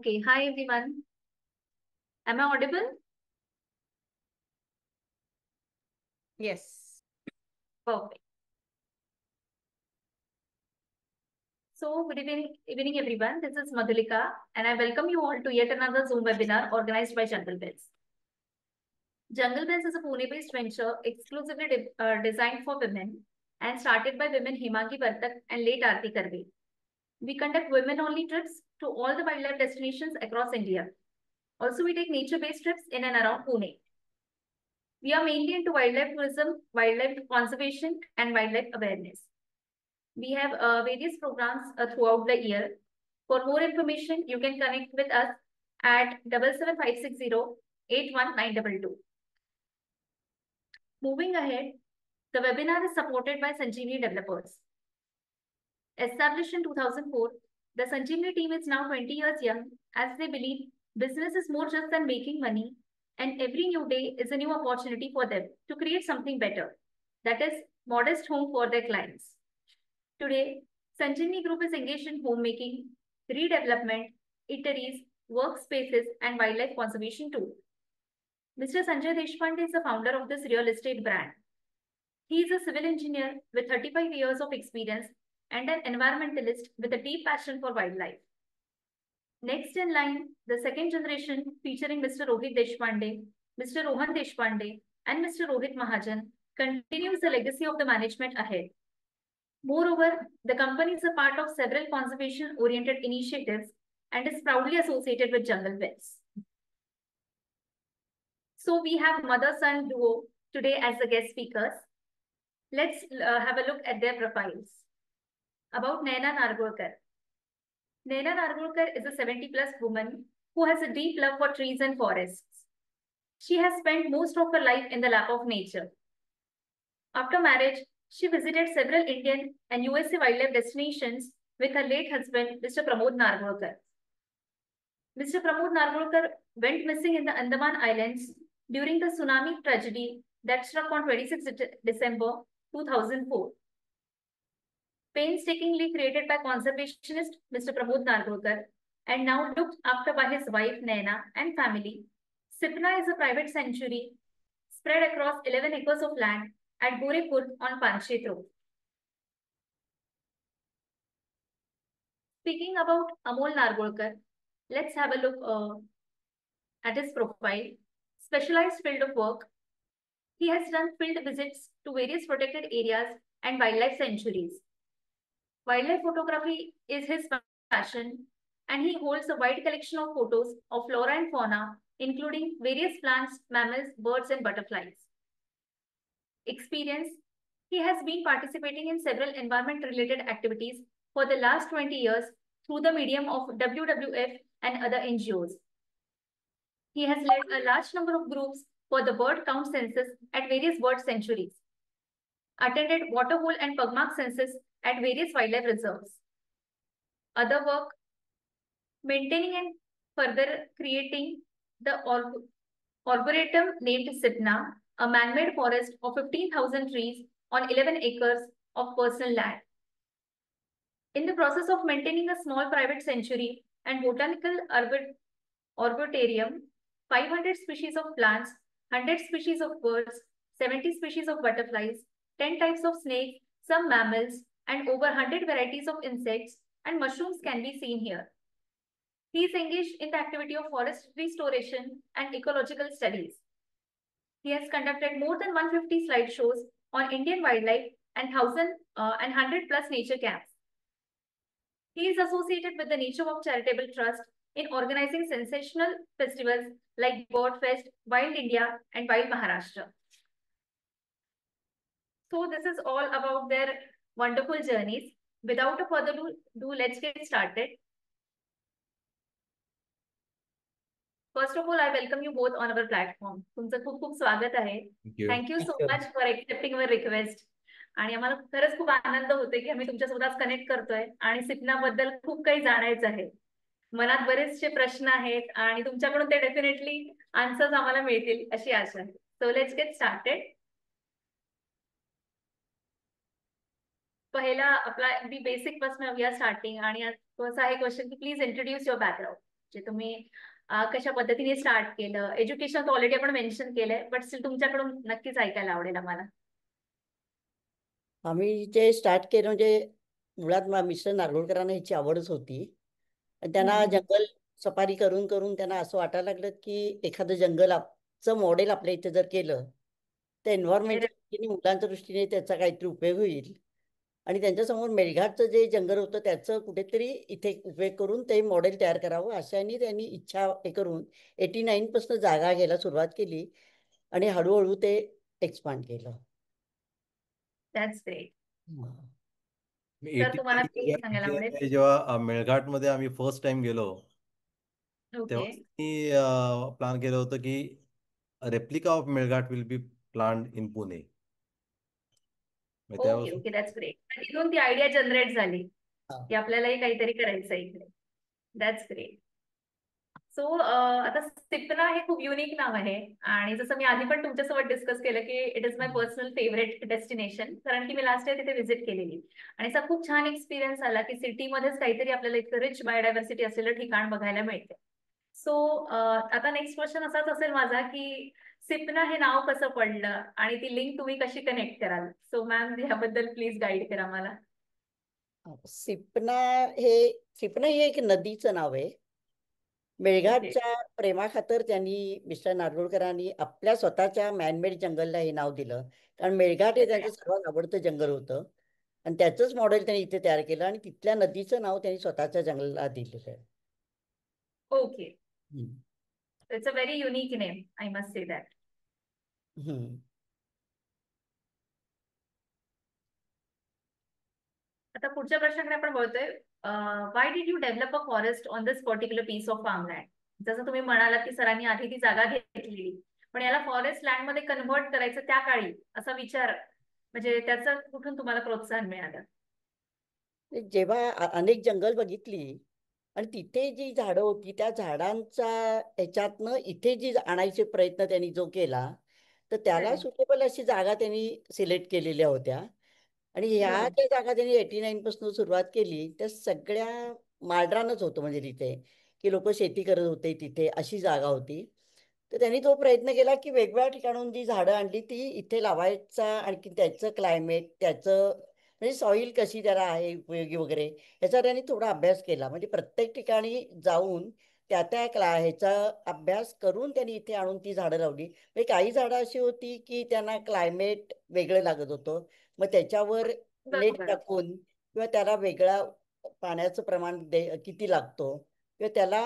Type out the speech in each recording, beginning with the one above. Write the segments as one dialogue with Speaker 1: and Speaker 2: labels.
Speaker 1: Okay, hi everyone. Am I audible?
Speaker 2: Yes.
Speaker 1: Perfect. So, good evening everyone. This is Madhulika, and I welcome you all to yet another Zoom webinar organized by Jungle Bells. Jungle Bells is a Pune-based venture exclusively designed for women and started by women Himangi Bartak and late Aarti Karve. We conduct women-only trips to all the wildlife destinations across India. Also, we take nature-based trips in and around Pune. We are mainly into wildlife tourism, wildlife conservation, and wildlife awareness. We have various programs throughout the year. For more information, you can connect with us at 77560 81922. Moving ahead, the webinar is supported by Sanjeevani Developers. Established in 2004, the Sanjeevani team is now 20 years young as they believe business is more just than making money, and every new day is a new opportunity for them to create something better. That is, modest home for their clients. Today, Sanjeevani Group is engaged in homemaking, redevelopment, eateries, workspaces, and wildlife conservation too. Mr. Sanjay Deshpande is the founder of this real estate brand. He is a civil engineer with 35 years of experience and an environmentalist with a deep passion for wildlife. Next in line, the second generation featuring Mr. Rohit Deshpande, Mr. Rohan Deshpande, and Mr. Rohit Mahajan continues the legacy of the management ahead. Moreover, the company is a part of several conservation-oriented initiatives and is proudly associated with Jungle Bells. So we have mother-son duo today as the guest speakers. Let's have a look at their profiles. About Naina Nargolkar. Naina Nargolkar is a 70-plus woman who has a deep love for trees and forests. She has spent most of her life in the lap of nature. After marriage, she visited several Indian and USA wildlife destinations with her late husband, Mr. Pramod Nargolkar. Mr. Pramod Nargolkar went missing in the Andaman Islands during the tsunami tragedy that struck on 26 December 2004. Painstakingly created by conservationist Mr. Pramod Nargolkar and now looked after by his wife Naina and family, Sipna is a private sanctuary spread across 11 acres of land at Gorepur on Panchet Road. Speaking about Amol Nargolkar, let's have a look at his profile. Specialized field of work. He has done field visits to various protected areas and wildlife sanctuaries. Wildlife photography is his passion, and he holds a wide collection of photos of flora and fauna, including various plants, mammals, birds, and butterflies. Experience. He has been participating in several environment-related activities for the last 20 years through the medium of WWF and other NGOs. He has led a large number of groups for the bird count census at various bird sanctuaries, attended waterhole and pugmark census at various wildlife reserves. Other work, maintaining and further creating the arboretum named Sipna, a man-made forest of 15,000 trees on 11 acres of personal land. In the process of maintaining a small private sanctuary and botanical arboretum, 500 species of plants, 100 species of birds, 70 species of butterflies, 10 types of snakes, some mammals, and over 100 varieties of insects and mushrooms can be seen here. He is engaged in the activity of forest restoration and ecological studies. He has conducted more than 150 slide shows on Indian wildlife and 100 plus nature camps. He is associated with the Nature Walk Charitable Trust in organizing sensational festivals like Bird Fest, Wild India, and Wild Maharashtra. So this is all about their wonderful journeys. Without a further ado, let's get started. First of all, I welcome you both on our platform. तुमचं खूप खूप स्वागत आहे.
Speaker 3: Thank
Speaker 1: thank you so
Speaker 2: you.
Speaker 1: Much for accepting our request. आणि आम्हाला खरंच खूप आनंद होतोय की आम्ही तुमच्यासोबत कनेक्ट करतोय आणि सिपनाबद्दल खूप काही जाणायचं आहे. मनात बरेचसे प्रश्न आहेत आणि तुमच्याकडून ते डेफिनेटली आन्सर्स आम्हाला मिळतील अशी आशा आहे. So let's get started. पहिला आपला अगदी बेसिक पासून वी आर स्टार्टिंग आणि तो असा आहे क्वेश्चन की प्लीज इंट्रोड्यूस युअर बॅकग्राऊंड. जे तुम्ही कशा पद्धतीने स्टार्ट केलं, एज्युकेशन ऑलरेडी आपण मेन्शन केलंय, बट स्टील तुमच्याकडून नक्कीच ऐकायला आवडेल आम्हाला.
Speaker 2: आम्ही जे स्टार्ट केलं म्हणजे मुळात मिस्टर नारळकरांना ह्याची आवडच होती. आणि त्यांना
Speaker 1: हम्म.
Speaker 2: जंगल सफारी करून करून त्यांना असं वाटायला लागलं की एखादं जंगलचं मॉडेल आपल्या इथे जर केलं तर एन्व्हायरमेंटच्या दृष्टीने मुलांच्या दृष्टीने त्याचा काहीतरी उपयोग होईल. आणि त्यांच्यासमोर मेळघाटचं जे जंगल होतं त्याचं कुठेतरी इथे उपयोग करून ते मॉडेल तयार करावं अशाने त्यांनी इच्छा हे करून 89 पासून जागा घ्यायला सुरुवात केली आणि हळूहळू ते एक्सपांड केलं.
Speaker 1: That's great.
Speaker 2: हं.
Speaker 1: तर
Speaker 3: एटी
Speaker 1: तुम्हाला काही सांगायला आवडेल?
Speaker 3: मध्ये जेव्हा मेळघाटमध्ये आम्ही फर्स्ट टाइम गेलो
Speaker 1: ओके.
Speaker 3: तेव्हा मी प्लॅन केलं होतं की replica of Melghat will be plan in Pune.
Speaker 1: Okay
Speaker 3: त्यापासून
Speaker 1: ओके, दॅट्स ग्रेट. तिथून ती आयडिया जनरेट झाली
Speaker 2: हा.
Speaker 1: की आपल्यालाही काहीतरी करायचं इकडे. That's great. सो आता सिपना हे खूप युनिक नाव आहे, आणि जसं मी आधी पण तुमच्यासोबत डिस्कस केलं की it is my personal favourite destination, कारण की मी लास्ट इयर तिथे व्हिजिट केलेली आणि असा खूप छान एक्सपिरियन्स आला की सिटीमध्येच काहीतरी आपल्याला इतकं रिच बायोडायव्हर्सिटी असलेलं ठिकाण बघायला मिळते. सो आता नेक्स्ट क्वेश्चन असाच असेल माझा की सिपना हे नाव कसं पडलं आणि ती लिंक तुम्ही कशी कनेक्ट कराल? सो मॅम याबद्दल प्लीज गाईड करा मला.
Speaker 2: सिपना हे सिपना हे एक नदीचं नाव आहे.
Speaker 1: ओके.
Speaker 2: मेळघाटच्या प्रेमाखातर त्यांनी मिस्टर नारळकरांनी आपल्या स्वतःच्या मॅनमेड जंगलला हे नाव दिलं. कारण मेळघाट हे त्यांचं सर्वात आवडतं जंगल होतं आणि त्याचंच मॉडेल त्यांनी इथे तयार केलं आणि तिथल्या नदीचं नाव त्यांनी स्वतःच्या जंगलाला दिलेलं आहे.
Speaker 1: Okay.
Speaker 2: Hmm.
Speaker 1: It's a very unique name, I must say that.
Speaker 2: Hmm.
Speaker 1: आता पुढच्या प्रश्नाकडे आपण बोलतोय. Why did you develop a forest on this particular piece of farmland? जसं तुम्ही म्हणालात की सरांनी आधी ती जागा घेतलेली, पण याला फॉरेस्ट लँड मध्ये कन्व्हर्ट करायचं त्या काळी असा विचार, म्हणजे त्याचं कुठून तुम्हाला प्रोत्साहन मिळालं?
Speaker 2: जेव्हा अनेक जंगल बघितली आणि तिथे जी झाडं होती त्या झाडांचा ह्याच्यातनं इथे जी आणायचे प्रयत्न त्यांनी जो केला तर त्याला
Speaker 1: करेक्ट.
Speaker 2: सुटेबल अशी जागा त्यांनी सिलेक्ट केलेल्या होत्या. आणि ह्या
Speaker 1: बरोबर.
Speaker 2: ज्या जागा त्यांनी 89 पासून सुरुवात केली त्या सगळ्या माळरानच होतं म्हणजे तिथे की लोक शेती करत होते तिथे अशी जागा होती. तर त्यांनी तो प्रयत्न केला की वेगवेगळ्या ठिकाणून जी झाडं आणली ती इथे लावायचा आणखी त्याचं क्लायमेट त्याचं म्हणजे सॉईल कशी त्याला आहे उपयोगी वगैरे ह्याचा त्यांनी थोडा अभ्यास केला. म्हणजे प्रत्येक ठिकाणी जाऊन त्या त्या ह्याचा अभ्यास करून त्यांनी इथे आणून ती झाडं लावली. म्हणजे काही झाडं अशी होती की त्यांना क्लायमेट वेगळं लागत होतं. मग त्याच्यावर नेट
Speaker 1: बरोबर.
Speaker 2: टाकून किंवा त्याला वेगळा पाण्याचं प्रमाण किती लागतो किंवा त्याला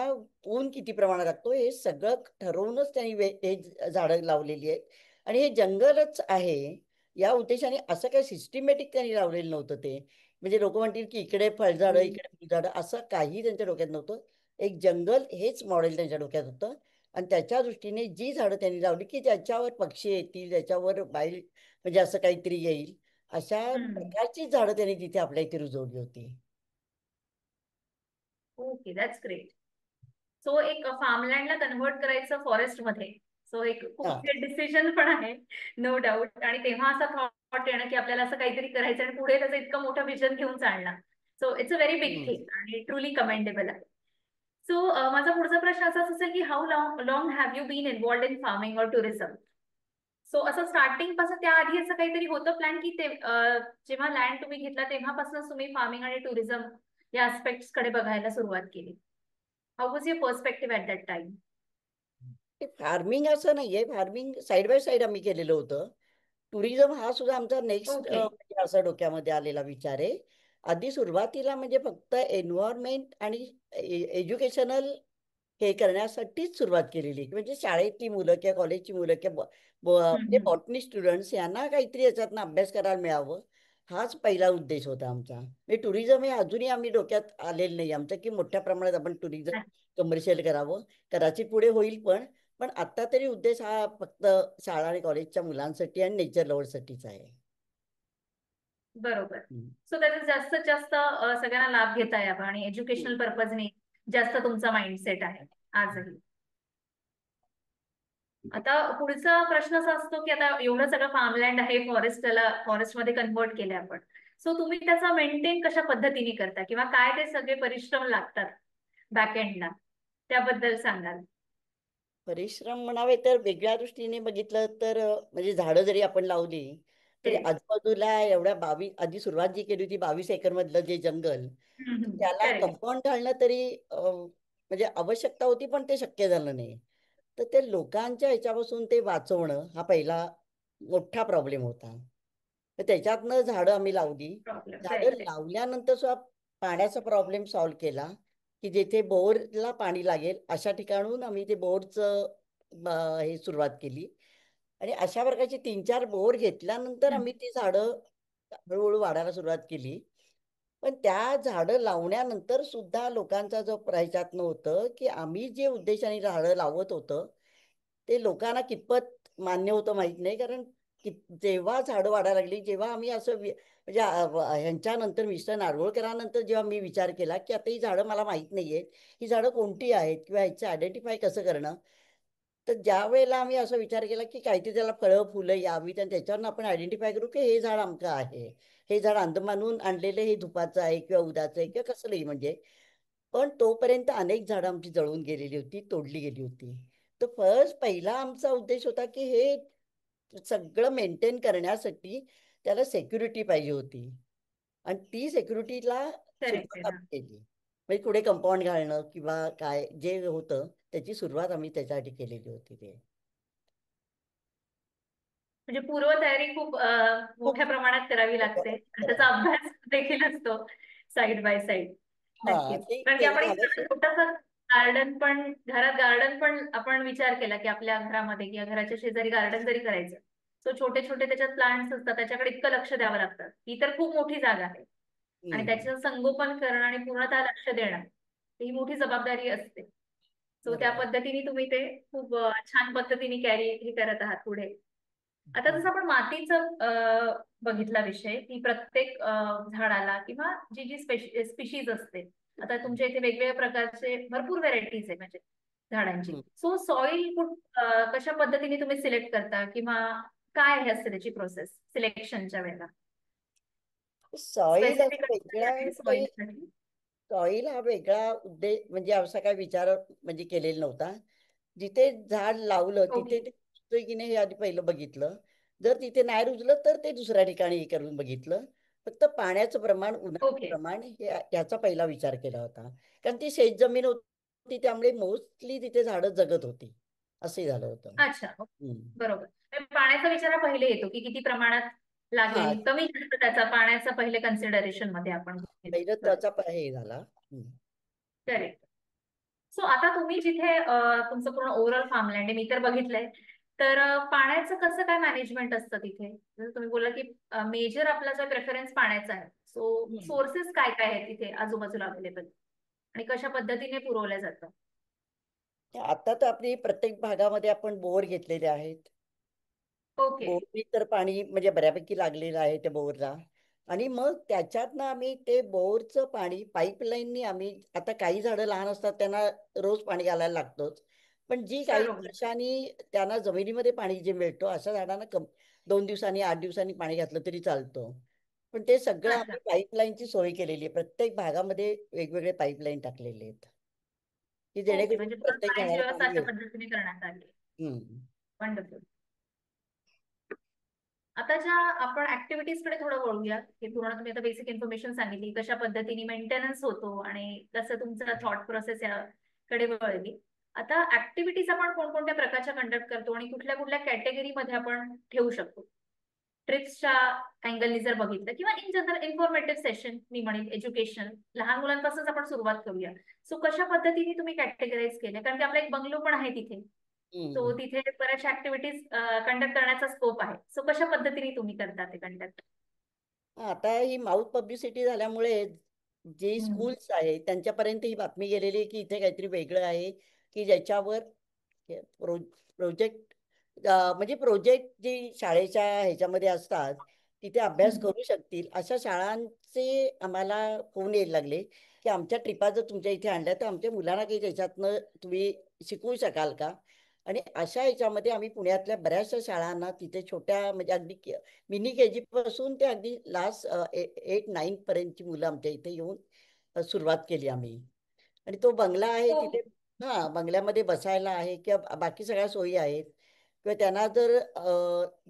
Speaker 2: ऊन किती प्रमाणात लागतो हे सगळं ठरवूनच त्यांनी हे झाडं लावलेली आहेत. आणि हे जंगलच आहे या उद्देशाने असं काही सिस्टमॅटिक त्यांनी लावलेलं नव्हतं ते. म्हणजे लोक म्हणतील की इकडे फळझाडं इकडे फुलझाडं असं काही त्यांच्या डोक्यात नव्हतं. एक जंगल हेच मॉडेल त्यांच्या डोक्यात होतं. आणि त्याच्या दृष्टीने जी झाडं त्यांनी लावली की ज्याच्यावर पक्षी येतील ज्याच्यावर बाईल म्हणजे असं काहीतरी येईल अशा
Speaker 1: हम्म.
Speaker 2: प्रकारची झाडं त्यांनी तिथे आपल्या इथे रुजवली होती.
Speaker 1: Okay, that's great. सो एक फार्मलँडला कन्व्हर्ट करायचं फॉरेस्ट मध्ये, सो एक खूप
Speaker 2: हा.
Speaker 1: डिसिजन पण आहे, नो डाऊट. आणि तेव्हा असा थॉट येणं की आपल्याला असं काहीतरी करायचं आणि पुढे त्याचं इतकं मोठं विजन घेऊन चालणार. So it's a very big
Speaker 2: hmm.
Speaker 1: Thing आणि ट्रुली कमेंडेबल आहे. सो माझा पुढचा प्रश्न असाच असेल की how long long have you been involved in farming और टुरिझम? सो असं स्टार्टिंग पासून त्याआधी असं काहीतरी होतं प्लॅन की ते जेव्हा लँड तुम्ही घेतला तेव्हापासूनच तुम्ही फार्मिंग आणि टुरिझम या आस्पेक्ट्स कडे बघायला सुरुवात केली? How was your perspective at that time?
Speaker 2: Farming असं नाहीये. फार्मिंग साईड बाय साईड आम्ही केलेलं होतं. टुरिझम हा सुद्धा आमचा नेक्स्ट
Speaker 1: ओके.
Speaker 2: म्हणजे असा डोक्यामध्ये आलेला विचार आहे. आधी सुरुवातीला म्हणजे फक्त एन्व्हायरमेंट आणि एज्युकेशनल हे करण्यासाठीच सुरुवात केलेली. म्हणजे शाळेतली मुलं किंवा कॉलेजची मुलं किंवा म्हणजे
Speaker 1: हम्म.
Speaker 2: बॉटनी स्टुडंट्स यांना काहीतरी याच्यातनं अभ्यास करायला मिळावं हाच पहिला उद्देश होता आमचा. म्हणजे टुरिझम हे अजूनही आम्ही डोक्यात आलेलं नाही आमच्या की मोठ्या प्रमाणात आपण टुरिझम कमर्शियल करावं. कदाचित पुढे होईल पण पण आता तरी उद्देश हा फक्त शाळा आणि कॉलेजच्या मुलांसाठी आणि नेचर लव्हर्ससाठीच आहे.
Speaker 1: बरोबर.
Speaker 2: हम्म.
Speaker 1: सो त्याचा जास्तीत जास्त सगळ्यांना लाभ घेता यावा आणि
Speaker 2: हम्म.
Speaker 1: एज्युकेशनल पर्पजने जास्त तुमचा माइंडसेट आहे आजही. आता पुढचा प्रश्न असा असतो की आता एवढं सगळं फार्मलँड आहे, फॉरेस्टला फॉरेस्टमध्ये कन्व्हर्ट केले आपण, सो तुम्ही त्याचा मेंटेन कशा पद्धतीने करता किंवा काय ते सगळे परिश्रम लागतात बॅक एंडला? त्याबद्दल सांगाल?
Speaker 2: परिश्रम म्हणावे तर वेगळ्या दृष्टीने बघितलं तर म्हणजे झाडं जरी आपण लावली तरी आजूबाजूला एवढ्या 22 आधी सुरुवात जी केली होती 22 एकर मधलं जे जंगल त्याला
Speaker 1: करेक्ट.
Speaker 2: कंपाऊंड घालणं तरी म्हणजे आवश्यकता होती पण ते शक्य झालं नाही. तर ते लोकांच्या ह्याच्यापासून ते वाचवणं हा पहिला मोठा प्रॉब्लेम होता. तर त्याच्यातनं झाडं आम्ही लावली.
Speaker 1: प्रॉब्लेम.
Speaker 2: झाडं
Speaker 1: करेक्ट.
Speaker 2: लावल्यानंतर सुद्धा पाण्याचा प्रॉब्लेम सॉल्व्ह केला की जेथे बोरला पाणी लागेल अशा ठिकाणून आम्ही ते बोरचं हे सुरुवात केली. आणि अशा प्रकारची 3-4 बोर घेतल्यानंतर आम्ही ती झाडं हळूहळू वाढायला सुरुवात केली. पण त्या झाडं लावण्यानंतर सुद्धा लोकांचा जो ह्याच्यातनं होतं की आम्ही जे उद्देशाने झाडं लावत होतं ते लोकांना कितपत मान्य होतं माहित नाही. कारण जेव्हा झाडं वाढायला लागली जेव्हा आम्ही असं म्हणजे ह्यांच्यानंतर मिस्टर नारळकरांनंतर जेव्हा मी विचार केला की आता ही झाडं मला माहित नाहीयेत ही झाडं कोणती आहेत किंवा ह्याचं आयडेंटिफाय कसं करणं. तर ज्या वेळेला आम्ही असा विचार केला की काहीतरी त्याला फळं फुलं यावीत आणि त्याच्यावरून आपण आयडेंटिफाय करू की हे झाड आमचं आहे, हे झाड अंदमानहून आणलेलं हे धुपाचं आहे किंवा उदाचं आहे किंवा कसलंही म्हणजे. पण तोपर्यंत अनेक झाडं आमची जळून गेलेली होती, तोडली गेली होती. तर पहिला आमचा उद्देश होता की हे सगळं मेंटेन करण्यासाठी त्याला सेक्युरिटी पाहिजे होती. आणि ती सेक्युरिटीला
Speaker 1: करेक्ट आहे
Speaker 2: सुरुवात
Speaker 1: ना.
Speaker 2: आम्ही केली. म्हणजे पुढे कंपाऊंड घालणं किंवा काय जे होतं त्याची सुरुवात आम्ही त्याच्यासाठी केलेली होती ते.
Speaker 1: म्हणजे पूर्वतयारी खूप
Speaker 2: खूप
Speaker 1: मोठ्या प्रमाणात करावी लागते आणि त्याचा अभ्यास देखील असतो साईड बाय साईड.
Speaker 2: हा
Speaker 1: नक्कीच.
Speaker 2: ते
Speaker 1: कारण की आपण
Speaker 2: झालं.
Speaker 1: छोटासा गार्डन पण आपण विचार केला की आपल्या घरामध्ये किंवा घराच्या शेजारी गार्डन जरी करायचं, सो छोटे छोटे त्याच्यात प्लांट्स असतात, त्याच्याकडे इतकं लक्ष द्यावं लागतं. ही तर खूप मोठी जागा आहे आणि
Speaker 2: हम्म,
Speaker 1: त्याचं संगोपन करणं आणि पूर्णतः लक्ष देणं ही मोठी जबाबदारी असते. सो त्या
Speaker 2: बरोबर.
Speaker 1: पद्धतीने तुम्ही ते खूप छान पद्धतीने कॅरी हे करत आहात पुढे. आता जसं आपण मातीचं बघितला विषय की प्रत्येक झाडाला किंवा जी जी स्पेशीज असते, आता तुमच्या इथे वेगवेगळ्या प्रकारचे भरपूर व्हेरायटीज आहे म्हणजे झाडांची.
Speaker 2: हम्म.
Speaker 1: सो सॉइल कशा पद्धतीने तुम्ही सिलेक्ट करता किंवा काय हे असते त्याची प्रोसेस सिलेक्शनच्या वेळेला?
Speaker 2: सॉईल असं
Speaker 1: स्पेसिफिक
Speaker 2: वेगळा काही
Speaker 1: सॉइलसाठी?
Speaker 2: सॉईल हा वेगळा उद्देश म्हणजे असा काय विचार म्हणजे केलेला नव्हता. जिथे झाड लावलं
Speaker 1: ओके.
Speaker 2: तिथे ते रुजतंय की नाही हे आधी पहिलं बघितलं. जर तिथे नाही रुजलं तर ते दुसऱ्या ठिकाणी हे करून बघितलं. फक्त पाण्याचं प्रमाण उन्हाचं
Speaker 1: ओके.
Speaker 2: प्रमाण याचा पहिला विचार केला होता. कारण ती शेतजमीन होती त्यामुळे मोस्टली तिथे झाडं जगत होती. असंही झालं होतं.
Speaker 1: अच्छा.
Speaker 2: हम्म.
Speaker 1: बरोबर. म्हणजे पाण्याचा विचार हा पहिले येतो की किती प्रमाणात
Speaker 2: हा
Speaker 1: लागेल, कमी जास्त त्याचा पाण्याचा पहिले कन्सिडरेशन मध्ये आपण घेतो.
Speaker 2: पहिलं
Speaker 1: बरोबर.
Speaker 2: त्याचा हे झाला. हम्म.
Speaker 1: करेक्ट. सो आता तुम्ही जिथे तुमचं पूर्ण ओव्हरऑल फार्मलँड आहे, मी तर बघितलंय, तर पाण्याचं कसं काय मॅनेजमेंट असतं तिथे? जसं तुम्ही बोलला की मेजर आपला जो प्रेफरन्स पाण्याचा आहे, सो
Speaker 2: हम्म.
Speaker 1: सोर्सेस काय काय आहेत तिथे आजूबाजूला अवेलेबल आणि कशा पद्धतीने पुरवल्या जातं?
Speaker 2: आता तर आपली प्रत्येक भागामध्ये आपण बोर घेतलेले आहेत.
Speaker 1: ओके.
Speaker 2: बोरनी तर पाणी म्हणजे बऱ्यापैकी लागलेलं आहे त्या बोरला. आणि मग त्याच्यातनं आम्ही ते बोरचं पाणी पाईपलाईननी आम्ही आता काही झाडं लहान असतात त्यांना रोज पाणी घालायला लागतोच. पण जी काही
Speaker 1: बरोबर.
Speaker 2: वर्षांनी त्यांना जमिनीमध्ये पाणी जे मिळतो अशा झाडांना 2 दिवसांनी 8 दिवसांनी पाणी घातलं तरी चालतं. पण ते सगळं
Speaker 1: अच्छा.
Speaker 2: आम्ही पाईपलाईनची सोय केलेली आहे. प्रत्येक भागामध्ये वेगवेगळे पाईपलाईन टाकलेले आहेत की
Speaker 1: ओके.
Speaker 2: जेणेकरून
Speaker 1: म्हणजे
Speaker 2: प्रत्येक
Speaker 1: पाण्याची
Speaker 2: झाडाला
Speaker 1: व्यवस्था
Speaker 2: पाणी
Speaker 1: अशा
Speaker 2: मिळेल.
Speaker 1: पद्धतीने करण्यात आली.
Speaker 2: हम्म.
Speaker 1: वंडरफुल. आता ज्या आपण ऍक्टिव्हिटीजकडे थोडं वळूया, की पूर्ण तुम्ही आता बेसिक इन्फॉर्मेशन सांगितली, कशा पद्धतीने मेंटेनन्स होतो आणि कसं तुमचा थॉट प्रोसेस याकडे वळली. आता ऍक्टिव्हिटीज आपण कोणकोणत्या प्रकारच्या कंडक्ट करतो आणि कुठल्या कुठल्या कॅटेगरीमध्ये आपण ठेवू शकतो? ट्रिप्सच्या अँगलनी जर बघितलं किंवा इन जनरल इन्फॉर्मेटिव्ह सेशन मी म्हणेन, एज्युकेशन, लहान मुलांपासूनच आपण सुरुवात करूया. सो कशा पद्धतीने तुम्ही कॅटेगराईज केलं? कारण की आपला एक बंगलो पण आहे तिथे. तो
Speaker 2: हम्म.
Speaker 1: तिथे बऱ्याचशा ऍक्टिव्हिटीज कंडक्ट करण्याचा स्कोप आहे. सो कशा पद्धतीने तुम्ही करता ते कंडक्ट?
Speaker 2: आता ही माउथ पब्लिसिटी झाल्यामुळे जे स्कूल्स आहे त्यांच्यापर्यंत ही बातमी गेलेली आहे की इथे काहीतरी वेगळं आहे की ज्याच्यावर प्रोजेक्ट म्हणजे प्रोजेक्ट जी शाळेच्या ह्याच्यामध्ये असतात तिथे अभ्यास करू शकतील अशा शाळांचे आम्हाला फोन यायला लागले की आमच्या ट्रिपा जर तुमच्या इथे आणल्या तर आमच्या मुलांना काही त्याच्यातनं तुम्ही शिकवू शकाल का. आणि अशा ह्याच्यामध्ये आम्ही पुण्यातल्या बऱ्याचशा शाळांना तिथे छोट्या म्हणजे अगदी मिनी के जी पासून ते अगदी लास्ट 8-9 पर्यंतची मुलं आमच्या इथे येऊन सुरुवात केली आम्ही. आणि तो बंगला आहे
Speaker 1: ओके.
Speaker 2: तिथे हा बंगल्यामध्ये बसायला आहे किंवा बाकी सगळ्या सोयी आहेत किंवा त्यांना जर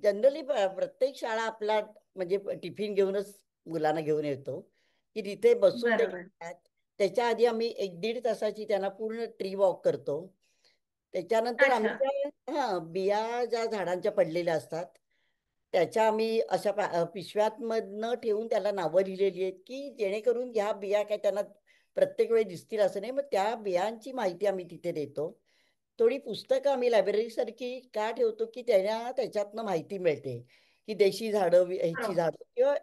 Speaker 2: जनरली प्रत्येक शाळा आपला म्हणजे टिफिन घेऊनच मुलांना घेऊन येतो की तिथे बसून ते
Speaker 1: बरोबर.
Speaker 2: खातात. त्याच्या आधी आम्ही 1-1.5 तासाची त्यांना पूर्ण ट्री वॉक करतो. त्याच्यानंतर आम्ही
Speaker 1: अच्छा.
Speaker 2: त्या बिया ज्या झाडांच्या पडलेल्या असतात त्याच्या आम्ही अशा पिशव्यातमधनं ठेवून त्याला नावं लिहिलेली आहेत की जेणेकरून ह्या बिया काय त्यांना प्रत्येक वेळी दिसतील असं नाही. मग त्या बियांची माहिती आम्ही तिथे देतो. थोडी पुस्तकं आम्ही लायब्ररी सारखी का ठेवतो की त्यांना त्याच्यातनं माहिती मिळते की देशी झाडं ह्याची
Speaker 1: बरोबर.
Speaker 2: झाडं किंवा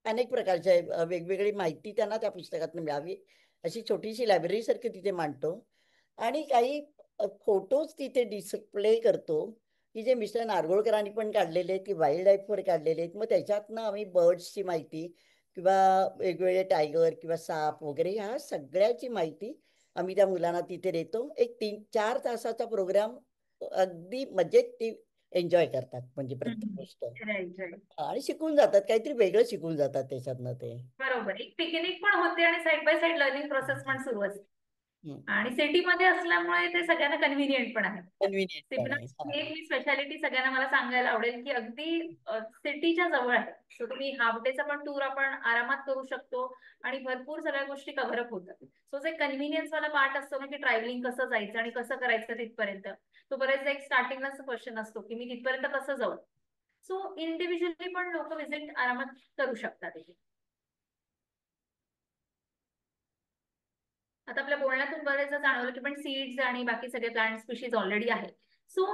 Speaker 2: अनेक प्रकारच्या वेगवेगळी माहिती त्यांना त्या पुस्तकातून मिळावी अशी छोटीशी लायब्ररी सारखी तिथे मांडतो. आणि काही फोटोज तिथे डिस्प्ले करतो की जे मिस्टर नारगोळकरांनी पण काढलेले आहेत की वाईल्ड लाईफवर काढलेले आहेत. मग त्याच्यातनं आम्ही बर्ड्सची माहिती किंवा वेगवेगळे टायगर किंवा साप वगैरे ह्या सगळ्याची माहिती आम्ही त्या मुलांना तिथे देतो. एक 3-4 तासाचा प्रोग्राम अगदी मजेत ती एन्जॉय करतात म्हणजे प्रत्येक गोष्ट
Speaker 1: राईट, राईट.
Speaker 2: आणि शिकून जातात काहीतरी वेगळं शिकून जातात त्याच्यातनं ते.
Speaker 1: बरोबर. एक पिकनिक पण होते आणि side by side learning process पण सुरू असते. आणि सिटीमध्ये असल्यामुळे ते सगळ्यांना कन्व्हिनियंट पण आहे.
Speaker 2: कन्व्हिनियंट पण आहे.
Speaker 1: सिपनाची एक मी स्पेशालिटी सगळ्यांना मला सांगायला आवडेल की अगदी सिटीच्या जवळ आहे. सो तुम्ही हाफ डेचा पण टूर आपण आरामात करू शकतो आणि भरपूर सगळ्या गोष्टी कव्हर अप होतात. सो जे कन्व्हिनियन्स वाला पार्ट असतो ना की ट्रॅव्हलिंग कसं जायचं आणि कसं करायचं तिथपर्यंत, तो बरेचदा एक स्टार्टिंगलाच क्वेश्चन असतो की मी तिथपर्यंत कसं जाऊ. सो इंडिव्हिज्युअली पण लोक विजिट आरामात करू शकतात इथे. आता आपल्या बोलण्यातून बरेच जाणवलं की पण सीड्स आणि बाकी सगळे प्लांट स्पीशीज ऑलरेडी आहेत. So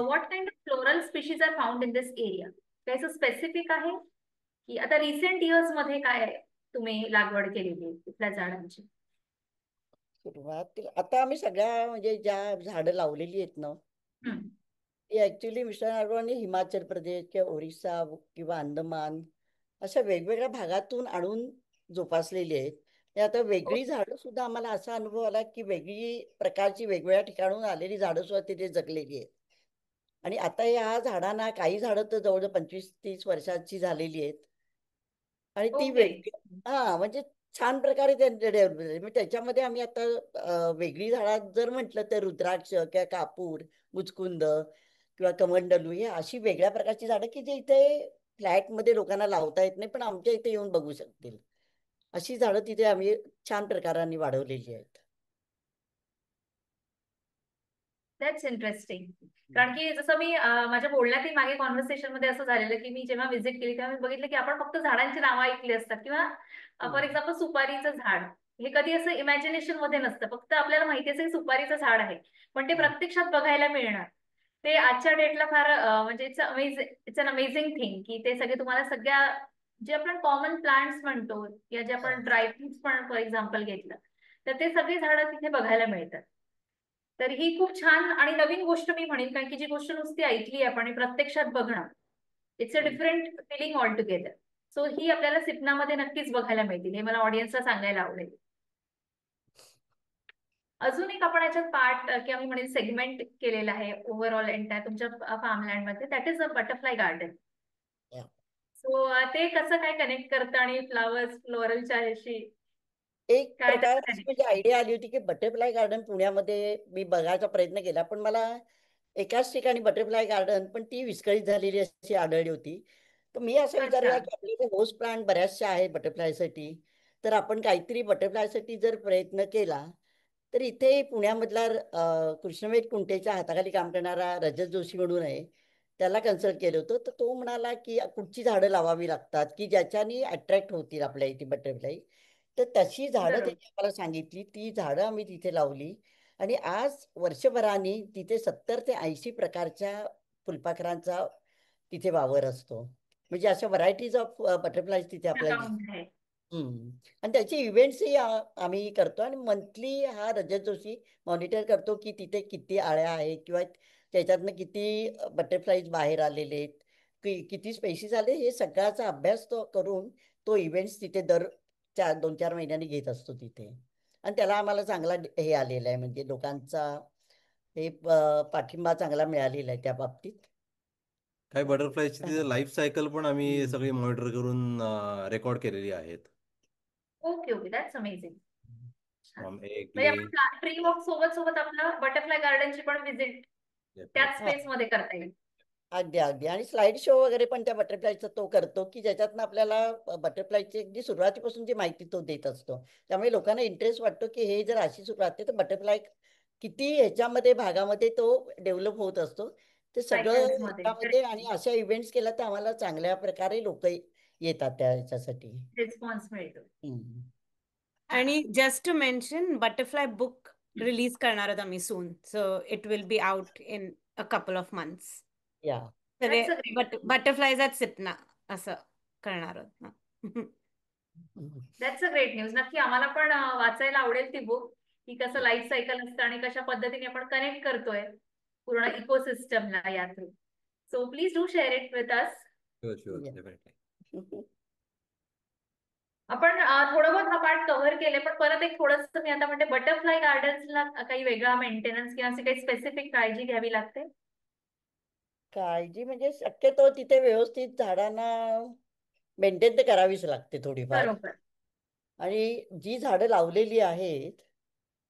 Speaker 1: what kind of floral species are found in this area? काही असं स्पेसिफिक आहे की आता रिसेंट इयर्स मध्ये काय तुम्ही लागवड केलेली आहे कुठल्या झाडांची?
Speaker 2: सुरुवातीला आता आम्ही सगळ्या म्हणजे ज्या झाडं लावलेली आहेत ना
Speaker 1: हम्म.
Speaker 2: ती ऍक्च्युली मिस्टर नारगोळांनी हिमाचल प्रदेश किंवा ओरिसा किंवा अंदमान अशा वेगवेगळ्या भागातून आणून जोपासलेली आहेत. आणि आता
Speaker 1: ओ-
Speaker 2: वेगळी झाडं सुद्धा आम्हाला असा अनुभव आला की वेगळी प्रकारची वेगवेगळ्या ठिकाणून आलेली झाडं सुद्धा तिथे जगलेली आहेत. आणि आता या झाडांना काही झाडं तर जवळजवळ 25-30 वर्षाची झालेली आहेत. आणि ती
Speaker 1: ओके.
Speaker 2: वेगळी म्हणजे छान प्रकारे त्यांचे डेव्हलप झाले. मग त्याच्यामध्ये आम्ही आता वेगळी झाडं जर म्हटलं तर रुद्राक्ष किंवा कापूर, मुचकुंद किंवा कमंडलू ही अशी वेगळ्या प्रकारची झाडं की जे इथे फ्लॅटमध्ये लोकांना लावता येत नाही पण आमच्या इथे येऊन बघू शकतील अशी झाडं तिथे आम्ही छान प्रकाराने वाढवलेली आहेत.
Speaker 1: That's interesting. कारण की जसं मी माझ्या बोलण्यातही मागे कॉन्व्हर्सेशन मध्ये असं झालेलं की मी जेव्हा व्हिजिट केली तेव्हा मी बघितलं की आपण फक्त झाडांची नावं ऐकली असतात किंवा फॉर
Speaker 2: हम्म.
Speaker 1: एक्झाम्पल सुपारीचं झाड हे कधी असं इमॅजिनेशन मध्ये नसतं. फक्त आपल्याला माहिती असेल की सुपारीचं झाड आहे पण ते प्रत्यक्षात बघायला मिळणार ते आजच्या डेटला फार म्हणजे इट्स अन अमेझिंग थिंग की ते सगळे तुम्हाला सगळ्या जे आपण कॉमन प्लांट्स म्हणतो या जे
Speaker 2: हा.
Speaker 1: आपण ड्रायफ्रुट्स पण फॉर एक्झाम्पल घेतलं तर ते सगळी झाडं तिथे बघायला मिळतात. तर ही खूप छान आणि नवीन गोष्ट मी म्हणेन कारण की जी गोष्ट नुसती ऐकली आपण आणि प्रत्यक्षात बघणं it's a
Speaker 2: hmm.
Speaker 1: Different feeling all together. So ही आपल्याला सिपनामध्ये नक्कीच बघायला मिळतील हे मला ऑडियन्सला सांगायला आवडेल. अजून एक आपण याच्यात पार्ट किंवा मी म्हणेन सेगमेंट केलेला आहे ओव्हरऑल एंटायर तुमच्या फार्मलँड मध्ये that is a butterfly garden.
Speaker 2: या.
Speaker 1: सो ते कसं काय कनेक्ट करतं आणि फ्लावर्स फ्लोरलच्या ह्याशी
Speaker 2: एक
Speaker 1: काय
Speaker 2: प्रकार
Speaker 1: त्याचं
Speaker 2: अशी
Speaker 1: कनेक्ट?
Speaker 2: म्हणजे आयडिया आली होती की बटरफ्लाय गार्डन पुण्यामध्ये मी बघायचा प्रयत्न केला पण मला एकाच ठिकाणी बटरफ्लाय गार्डन पण ती विस्कळीत झालेली अशी आढळली होती. तर मी असा विचार
Speaker 1: अच्छा.
Speaker 2: केला की आपले होस्ट प्लांट बऱ्याचशा आहेत बटरफ्लायसाठी तर आपण काहीतरी बटरफ्लायसाठी जर प्रयत्न केला तर इथे पुण्यामधला कृष्णवेध कुंटेच्या हाताखाली काम करणारा रजत जोशी म्हणून आहे त्याला कन्सल्ट केलं होतं. तर तो म्हणाला की कुठची झाडं लावावी लागतात की ज्याच्यानी अट्रॅक्ट होतील आपल्या इथे बटरफ्लाय. तर तशी झाडं
Speaker 1: बरोबर.
Speaker 2: त्यांनी आम्हाला सांगितली ती झाडं आम्ही तिथे लावली आणि आज वर्षभराने तिथे 70 ते 80 प्रकारच्या फुलपाखरांचा तिथे वावर असतो. म्हणजे अशा व्हरायटीज ऑफ बटरफ्लायज तिथे आपल्याला
Speaker 1: अकाउंट आहे.
Speaker 2: हम्म. आणि त्याचे इव्हेंट्सही आम्ही करतो आणि मंथली हा रजत जोशी मॉनिटर करतो की तिथे किती आळ्या आहेत किंवा त्याच्यातनं किती बटरफ्लाईज बाहेर आलेले आहेत किती स्पेशीज आले हे सगळ्याचा अभ्यास तो करून तो इव्हेंट्स तिथे दर 2-4 महिन्यांनी घेत असतो तिथे. आणि त्याला आम्हाला चांगला हे आलेला आहे म्हणजे लोकांचा हे पाठिंबा चांगला मिळालेला आहे त्या बाबतीत.
Speaker 3: काही बटरफ्लायची तिथे लाईफ सायकल पण आम्ही
Speaker 2: हम्म.
Speaker 3: सगळी मॉनिटर करून रेकॉर्ड केलेली आहेत.
Speaker 1: Okay, okay. That's amazing.
Speaker 3: From एक
Speaker 1: म्हणजे
Speaker 3: ले
Speaker 1: आपण ट्री वॉक सोबत सोबत आपलं बटरफ्लाय गार्डनची पण व्हिजिट त्याच
Speaker 3: डेफिनेटली
Speaker 2: हा,
Speaker 1: स्पेस मध्ये करता येईल.
Speaker 2: अगदी अगदी. आणि स्लाइड शो वगैरे पण त्या बटरफ्लायचा तो करतो, की ज्याच्यातनं आपल्याला बटरफ्लायची अगदी सुरुवातीपासून जी माहिती तो देत असतो. त्यामुळे लोकांना इंटरेस्ट वाटतो, की हे जर अशी सुरुवात आहे तर बटरफ्लाय किती ह्याच्यामध्ये भागामध्ये तो डेव्हलप होत असतो. ते सगळं
Speaker 1: सायकल्स मध्ये
Speaker 2: ह्याच्यामध्ये आणि अशा इव्हेंट्स केला तर आम्हाला चांगल्या प्रकारे लोक येतात त्या ह्याच्यासाठी.
Speaker 1: रिस्पॉन्स मिळतो.
Speaker 2: हम्म.
Speaker 4: आणि just to mention butterfly book release करणार आहोत आम्ही soon, so it will be out in a couple of months.
Speaker 2: या
Speaker 4: सगळे
Speaker 1: That's a great
Speaker 4: butterflies at Sipna असं करणार आहोत ना.
Speaker 1: That's a great news. नक्की आम्हाला पण वाचायला आवडेल ती बुक, की कसं लाईफ सायकल असतं आणि कशा पद्धतीने आपण कनेक्ट करतोय पूर्ण इकोसिस्टमला या through. So please do share it with us.
Speaker 3: Sure sure
Speaker 2: Yeah.
Speaker 3: Definitely.
Speaker 1: आपण थोडं बहुत हा पार्ट कव्हर केले, पण परत एक थोडंसं मी आता म्हणते बटरफ्लाय गार्डन्सला काही वेगळा मेंटेनन्स किंवा अशी काही स्पेसिफिक काळजी घ्यावी लागते?
Speaker 2: काळजी म्हणजे शक्यतो तिथे व्यवस्थित झाडांना मेंटेन तर करावीच लागते थोडीफार.
Speaker 1: बरोबर.
Speaker 2: आणि जी झाडं लावलेली आहेत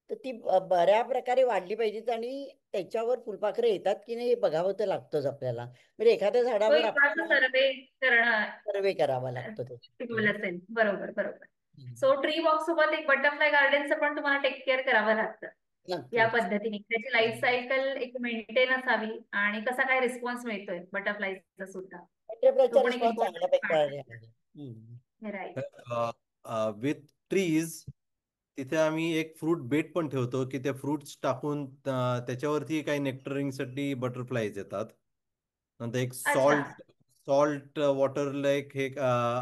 Speaker 2: तर ती बऱ्या प्रकारे वाढली पाहिजेत आणि त्याच्यावर फुलपाखरं येतात की नाही हे बघावं तर लागतंच आपल्याला. म्हणजे एखाद्या
Speaker 1: तो
Speaker 2: झाडावर
Speaker 1: एक थोडासा
Speaker 2: आपल्याला
Speaker 1: सर्वे करणं
Speaker 2: सर्वे करावा लागतो त्याच्यासाठी.
Speaker 1: असेल. बरोबर बरोबर.
Speaker 2: हम्म.
Speaker 1: सो ट्री वॉक सोबत एक बटरफ्लाय गार्डनचं पण तुम्हाला टेक केअर करावं लागतं या
Speaker 2: नक्कीच.
Speaker 1: पद्धतीने. त्याची लाईफ सायकल एक मेंटेन असावी आणि कसा काय रिस्पॉन्स मिळतोय बटरफ्लायचा सुद्धा, तो
Speaker 2: बटरफ्लायचा
Speaker 1: पण एक
Speaker 2: रिस्पॉन्स चांगल्या
Speaker 1: इम्पॉर्टंट
Speaker 2: प्रकारे
Speaker 1: पार्ट
Speaker 2: आहे. हम्म.
Speaker 1: आहे. राईट.
Speaker 3: विथ ट्रीज तिथे आम्ही एक फ्रूट बेट पण ठेवतो की त्या फ्रुट्स टाकून त्याच्यावरती काही नेक्टरिंगसाठी बटरफ्लायज येतात. नंतर एक
Speaker 1: अच्छा.
Speaker 3: सॉल्ट वॉटरला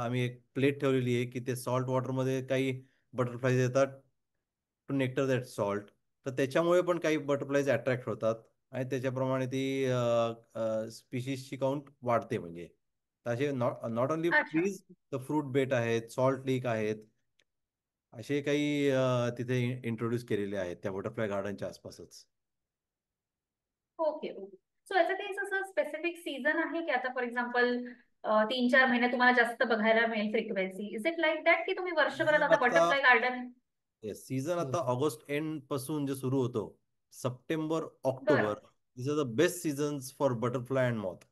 Speaker 3: आम्ही एक प्लेट ठेवलेली आहे की ते सॉल्ट वॉटरमध्ये काही बटरफ्लायज येतात टू नेक्टर दॅट सॉल्ट. तर त्याच्यामुळे पण काही बटरफ्लायज अट्रॅक्ट होतात आणि त्याच्याप्रमाणे ती स्पीशीजची काउंट वाढते. म्हणजे तर असे नॉट नॉट ओनली
Speaker 1: अच्छा.
Speaker 3: ट्रीज, तर फ्रूट बेट आहेत, सॉल्ट लेक आहेत, असे काही तिथे इंट्रोड्यूस केलेले आहेत त्या बटरफ्लाय गार्डनच्या आसपासच.
Speaker 1: Okay okay. सो याचं काही असं स्पेसिफिक सीझन आहे की आता फॉर एक्झाम्पल 3-4 महिने तुम्हाला जास्त बघायला मिळेल frequency? Is it like that की तुम्ही वर्षभरात
Speaker 3: सीझन
Speaker 1: आता
Speaker 3: आता
Speaker 1: बटरफ्लाय गार्डन?
Speaker 3: सीझन आता ऑगस्ट एंड पासून जे सुरू होतो, सप्टेंबर
Speaker 1: बरं.
Speaker 3: October, this are the best seasons for butterfly and moth.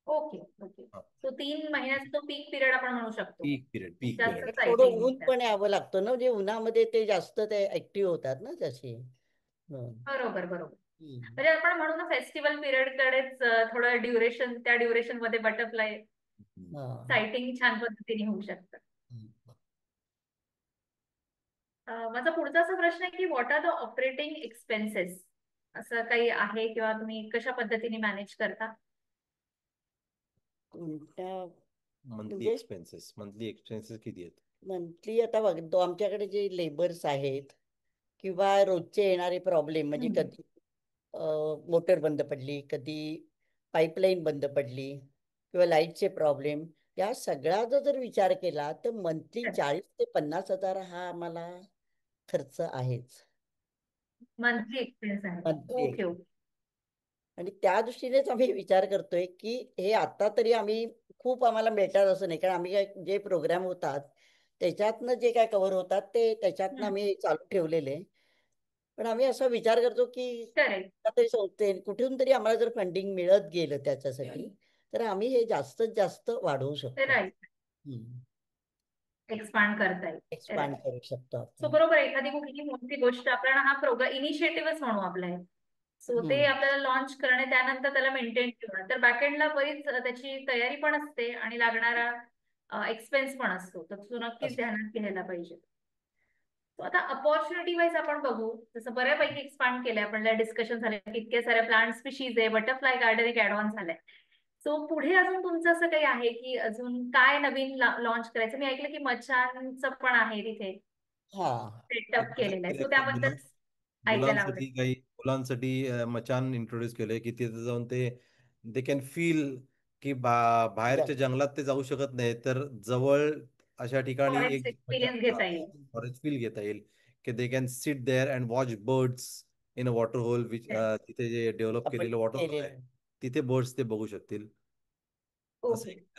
Speaker 1: Okay okay. So 3 महिन्याचा तो पीक पिरियड आपण म्हणू शकतो.
Speaker 3: पीक
Speaker 1: जास्त
Speaker 3: पिरियड.
Speaker 2: थोडं
Speaker 1: सायटिंग
Speaker 2: ऊन
Speaker 1: होत्या.
Speaker 2: पण यावं लागतं ना, म्हणजे उन्हामध्ये ते जास्त ते ऍक्टिव्ह होतात ना तशी. हम्म.
Speaker 1: बरोबर बरोबर.
Speaker 2: हम्म.
Speaker 1: म्हणजे आपण म्हणू ना फेस्टिवल पिरियड कडेच थोडं ड्युरेशन, त्या ड्युरेशन मध्ये बटरफ्लाय
Speaker 2: हा.
Speaker 1: सायटिंग छान पद्धतीने होऊ शकतं.
Speaker 2: हम्म.
Speaker 1: माझा पुढचा असा प्रश्न आहे की what are the operating expenses? असं काही आहे किंवा तुम्ही कशा पद्धतीने मॅनेज करता?
Speaker 2: कोणत्या
Speaker 3: मंथली
Speaker 2: म्हणजे
Speaker 3: एक्सपेन्सेस किती आहेत?
Speaker 2: मंथली आता बघतो आमच्याकडे जे लेबर्स आहेत किंवा रोजचे येणारे प्रॉब्लेम म्हणजे
Speaker 1: हम्म.
Speaker 2: कधी मोटर बंद पडली, कधी पाईपलाईन बंद पडली किंवा लाईटचे प्रॉब्लेम, या सगळ्याचा जर विचार केला तर मंथली 40,000 ते 50,000 हा आम्हाला खर्च आहेच.
Speaker 1: मंथली एक्सपेन्स आहे.
Speaker 2: मंथली.
Speaker 1: Okay okay.
Speaker 2: आणि त्या दृष्टीनेच आम्ही विचार करतोय की हे आता तरी आम्ही खूप आम्हाला मिळतात असं नाही, कारण आम्ही जे प्रोग्राम होतात त्याच्यातनं जे काय कव्हर होतात ते त्याच्यातनं
Speaker 1: हम्म.
Speaker 2: आम्ही चालू ठेवलेले. पण आम्ही असा विचार करतो की
Speaker 1: करेक्ट.
Speaker 2: तरी संस्थे कुठून तरी आम्हाला जर फंडिंग मिळत गेलं त्याच्यासाठी तर आम्ही हे जास्तीत जास्त वाढवू शकतो.
Speaker 1: राईट. एक्सपांड करता येईल.
Speaker 2: Expand
Speaker 1: right.
Speaker 2: करू शकतो
Speaker 1: सो
Speaker 2: आपण.
Speaker 1: बरोबर, एखादी कुठली मोठी गोष्ट आपल्याला हा प्रोग्राम इनिशिएटिव्हच म्हणू आपलं. सो ते
Speaker 2: हम्म.
Speaker 1: आपल्याला लॉन्च करणे, त्यानंतर त्याला मेंटेन ठेवणं, तर बॅकएंडला बरीच त्याची तयारी पण असते आणि लागणारा एक्सपेन्स पण असतो, तर तो नक्कीच ध्यानात घ्यायला पाहिजे. So आता अपॉर्च्युनिटी वाईज आपण बघू, जसं बऱ्यापैकी एक्सपांड केलंय, आपल्याला डिस्कशन झालंय की इतक्या साऱ्या प्लांट स्पीशीज आहे, बटरफ्लाय गार्डन एक ऍडव्हान्स झालंय. सो पुढे अजून तुमचं असं काही आहे की अजून काय नवीन लॉन्च करायचं? मी ऐकलं की मच्छांचं पण आहे तिथे
Speaker 2: हा.
Speaker 1: सेटअप केलेलं आहे, सो त्याबद्दल ऐकायला आवडेल.
Speaker 3: मुलांसाठी मचान इंट्रोड्यूस केलंय की तिथे जाऊन ते दे कॅन फील की बाहेरच्या जंगलात ते जाऊ शकत नाही, तर जवळ अशा ठिकाणी
Speaker 1: फॉरेस्ट
Speaker 3: एक
Speaker 1: एक्सपिरियन्स घेता येईल.
Speaker 3: फॉरेस्ट फील घेता येईल की they can sit there and watch birds in a water hole, which तिथे जे डेव्हलप
Speaker 2: आपण
Speaker 3: केलेलं वॉटर होल आहे
Speaker 2: केलेलं.
Speaker 3: तिथे बर्ड्स ते बघू शकतील. असं
Speaker 1: ओके.
Speaker 3: एक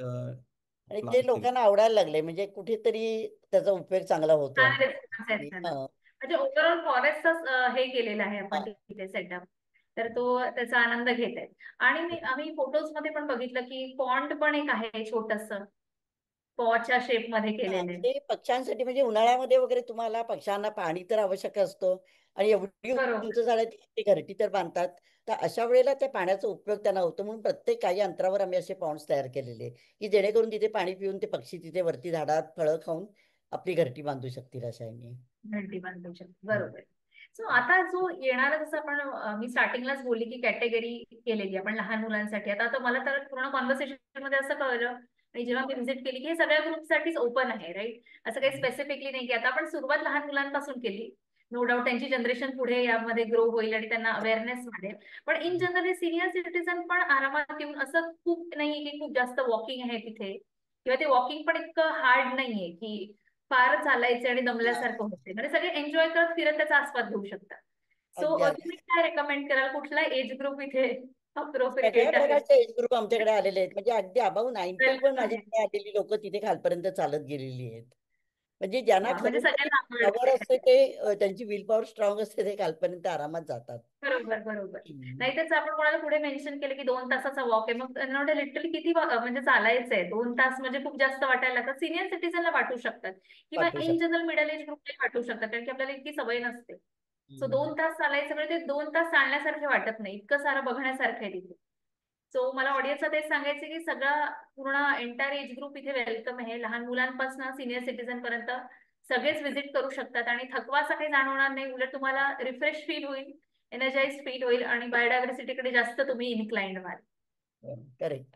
Speaker 2: आणि ते
Speaker 3: प्लास्टिक
Speaker 2: लोकांना आवडायला लागले, म्हणजे कुठेतरी त्याचा उपयोग चांगला होतोय.
Speaker 1: छान response आहेत त्याला.
Speaker 2: हा.
Speaker 1: म्हणजे ओव्हरऑल फॉरेस्टच हे केलेलं आहे
Speaker 2: हा.
Speaker 1: आपण तिथे सेटअप. तर तो त्याचा आनंद घेत आहे. आणि आम्ही फोटोज मध्ये पण बघितलं की पॉन्ड पण एक आहे छोटस, पॉच्या शेप मध्ये
Speaker 2: हा,
Speaker 1: केलेलं आहे.
Speaker 2: ते पक्ष्यांसाठी, म्हणजे उन्हाळ्यामध्ये वगैरे तुम्हाला पक्ष्यांना पाणी तर आवश्यक असतं आणि एवढी
Speaker 1: बरोबर.
Speaker 2: उंच झाडं ते घरटी तर बांधतात. तर अशा वेळेला त्या पाण्याचा उपयोग त्यांना होतो, म्हणून प्रत्येक काही अंतरावर आम्ही असे पॉन्ड्स तयार केलेले की जेणेकरून तिथे पाणी पिऊन ते पक्षी तिथे वरती झाडात फळं खाऊन आपली घरटी बांधू शकतील अशा ह्याने.
Speaker 1: घंटी बांधू शकतो, बरोबर. सो आता जो येणारा, जसं आपण मी स्टार्टिंगलाच बोलली की कॅटेगरी केलेली आपण लहान मुलांसाठी. आता मला तर पूर्ण कॉन्व्हर्सेशन मध्ये असं कळलं आणि जेव्हा मी व्हिजिट केली की हे सगळ्या ग्रुपसाठीच ओपन आहे, राईट. असं काही स्पेसिफिकली नाही की आता आपण सुरुवात लहान मुलांपासून केली. नो डाऊट त्यांची जनरेशन पुढे यामध्ये ग्रो होईल आणि त्यांना अवेअरनेस वाढेल. पण इन जनरल सिनियर सिटीजन पण आरामात येऊन, असं खूप नाहीये की खूप जास्त वॉकिंग आहे तिथे, किंवा ते वॉकिंग पण इतकं हार्ड नाहीये की फार चालायचे आणि दमल्यासारखं होते. म्हणजे सगळे एन्जॉय करत फिरत त्याचा आस्वाद घेऊ शकतात. सो
Speaker 2: अगदी अगदी
Speaker 1: तुम्ही काय रेकमेंड कराल, कुठला एज ग्रुप इथे
Speaker 2: सगळ्या
Speaker 1: अप्रोप्रिएट आहे?
Speaker 2: प्रकारचे एज ग्रुप आमच्याकडे आलेले आहेत, म्हणजे अगदी अबाव 90 पण
Speaker 1: वेलकम आहे.
Speaker 2: माझ्याकडे आलेली लोक तिथे खालपर्यंत चालत गेलेली आहेत. म्हणजे ज्यांना
Speaker 1: म्हणजे
Speaker 2: खरोखर
Speaker 1: सगळ्यांना
Speaker 2: पॉवर असते
Speaker 1: आवडते.
Speaker 2: ते त्यांची विल पॉवर स्ट्रॉंग असते, ते खालपर्यंत आरामात जातात.
Speaker 1: बरोबर बरोबर.
Speaker 2: हम्म.
Speaker 1: नाहीतरच आपण कोणाला पुढे मेन्शन केलं की 2 तासाचा वॉक आहे, मग त्यांना वाटतं लिटरली किती म्हणजे चालायचंय 2 तास, म्हणजे खूप जास्त वाटायला लागतात. सिनियर सिटीजनला वाटू शकतात किंवा
Speaker 2: पाठवू
Speaker 1: इन
Speaker 2: शकतो.
Speaker 1: जनरल मिडल एज ग्रुपला वाटू शकतात, कारण की आपल्याला इतकी सवय नसते. सो
Speaker 2: हम्म.
Speaker 1: 2 तास चालायचं म्हणजे ते 2 तास चालण्यासारखे वाटत नाही, इतकं सारं बघण्यासारखं आहे तिथे. सो मला ऑडियन्सला तेच सांगायचं की सगळा पूर्ण एंटायर एज ग्रुप इथे वेलकम आहे. लहान मुलांपासून सिनियर सिटीजन पर्यंत सगळेच व्हिजिट करू शकतात आणि थकवा असा काही जाणवणार नाही. उलट तुम्हाला रिफ्रेश फील होईल, एनर्जाइज फील होईल आणि बायोडायव्हर्सिटीकडे जास्त तुम्ही इन्क्लाइंड व्हाल.
Speaker 2: करेक्ट.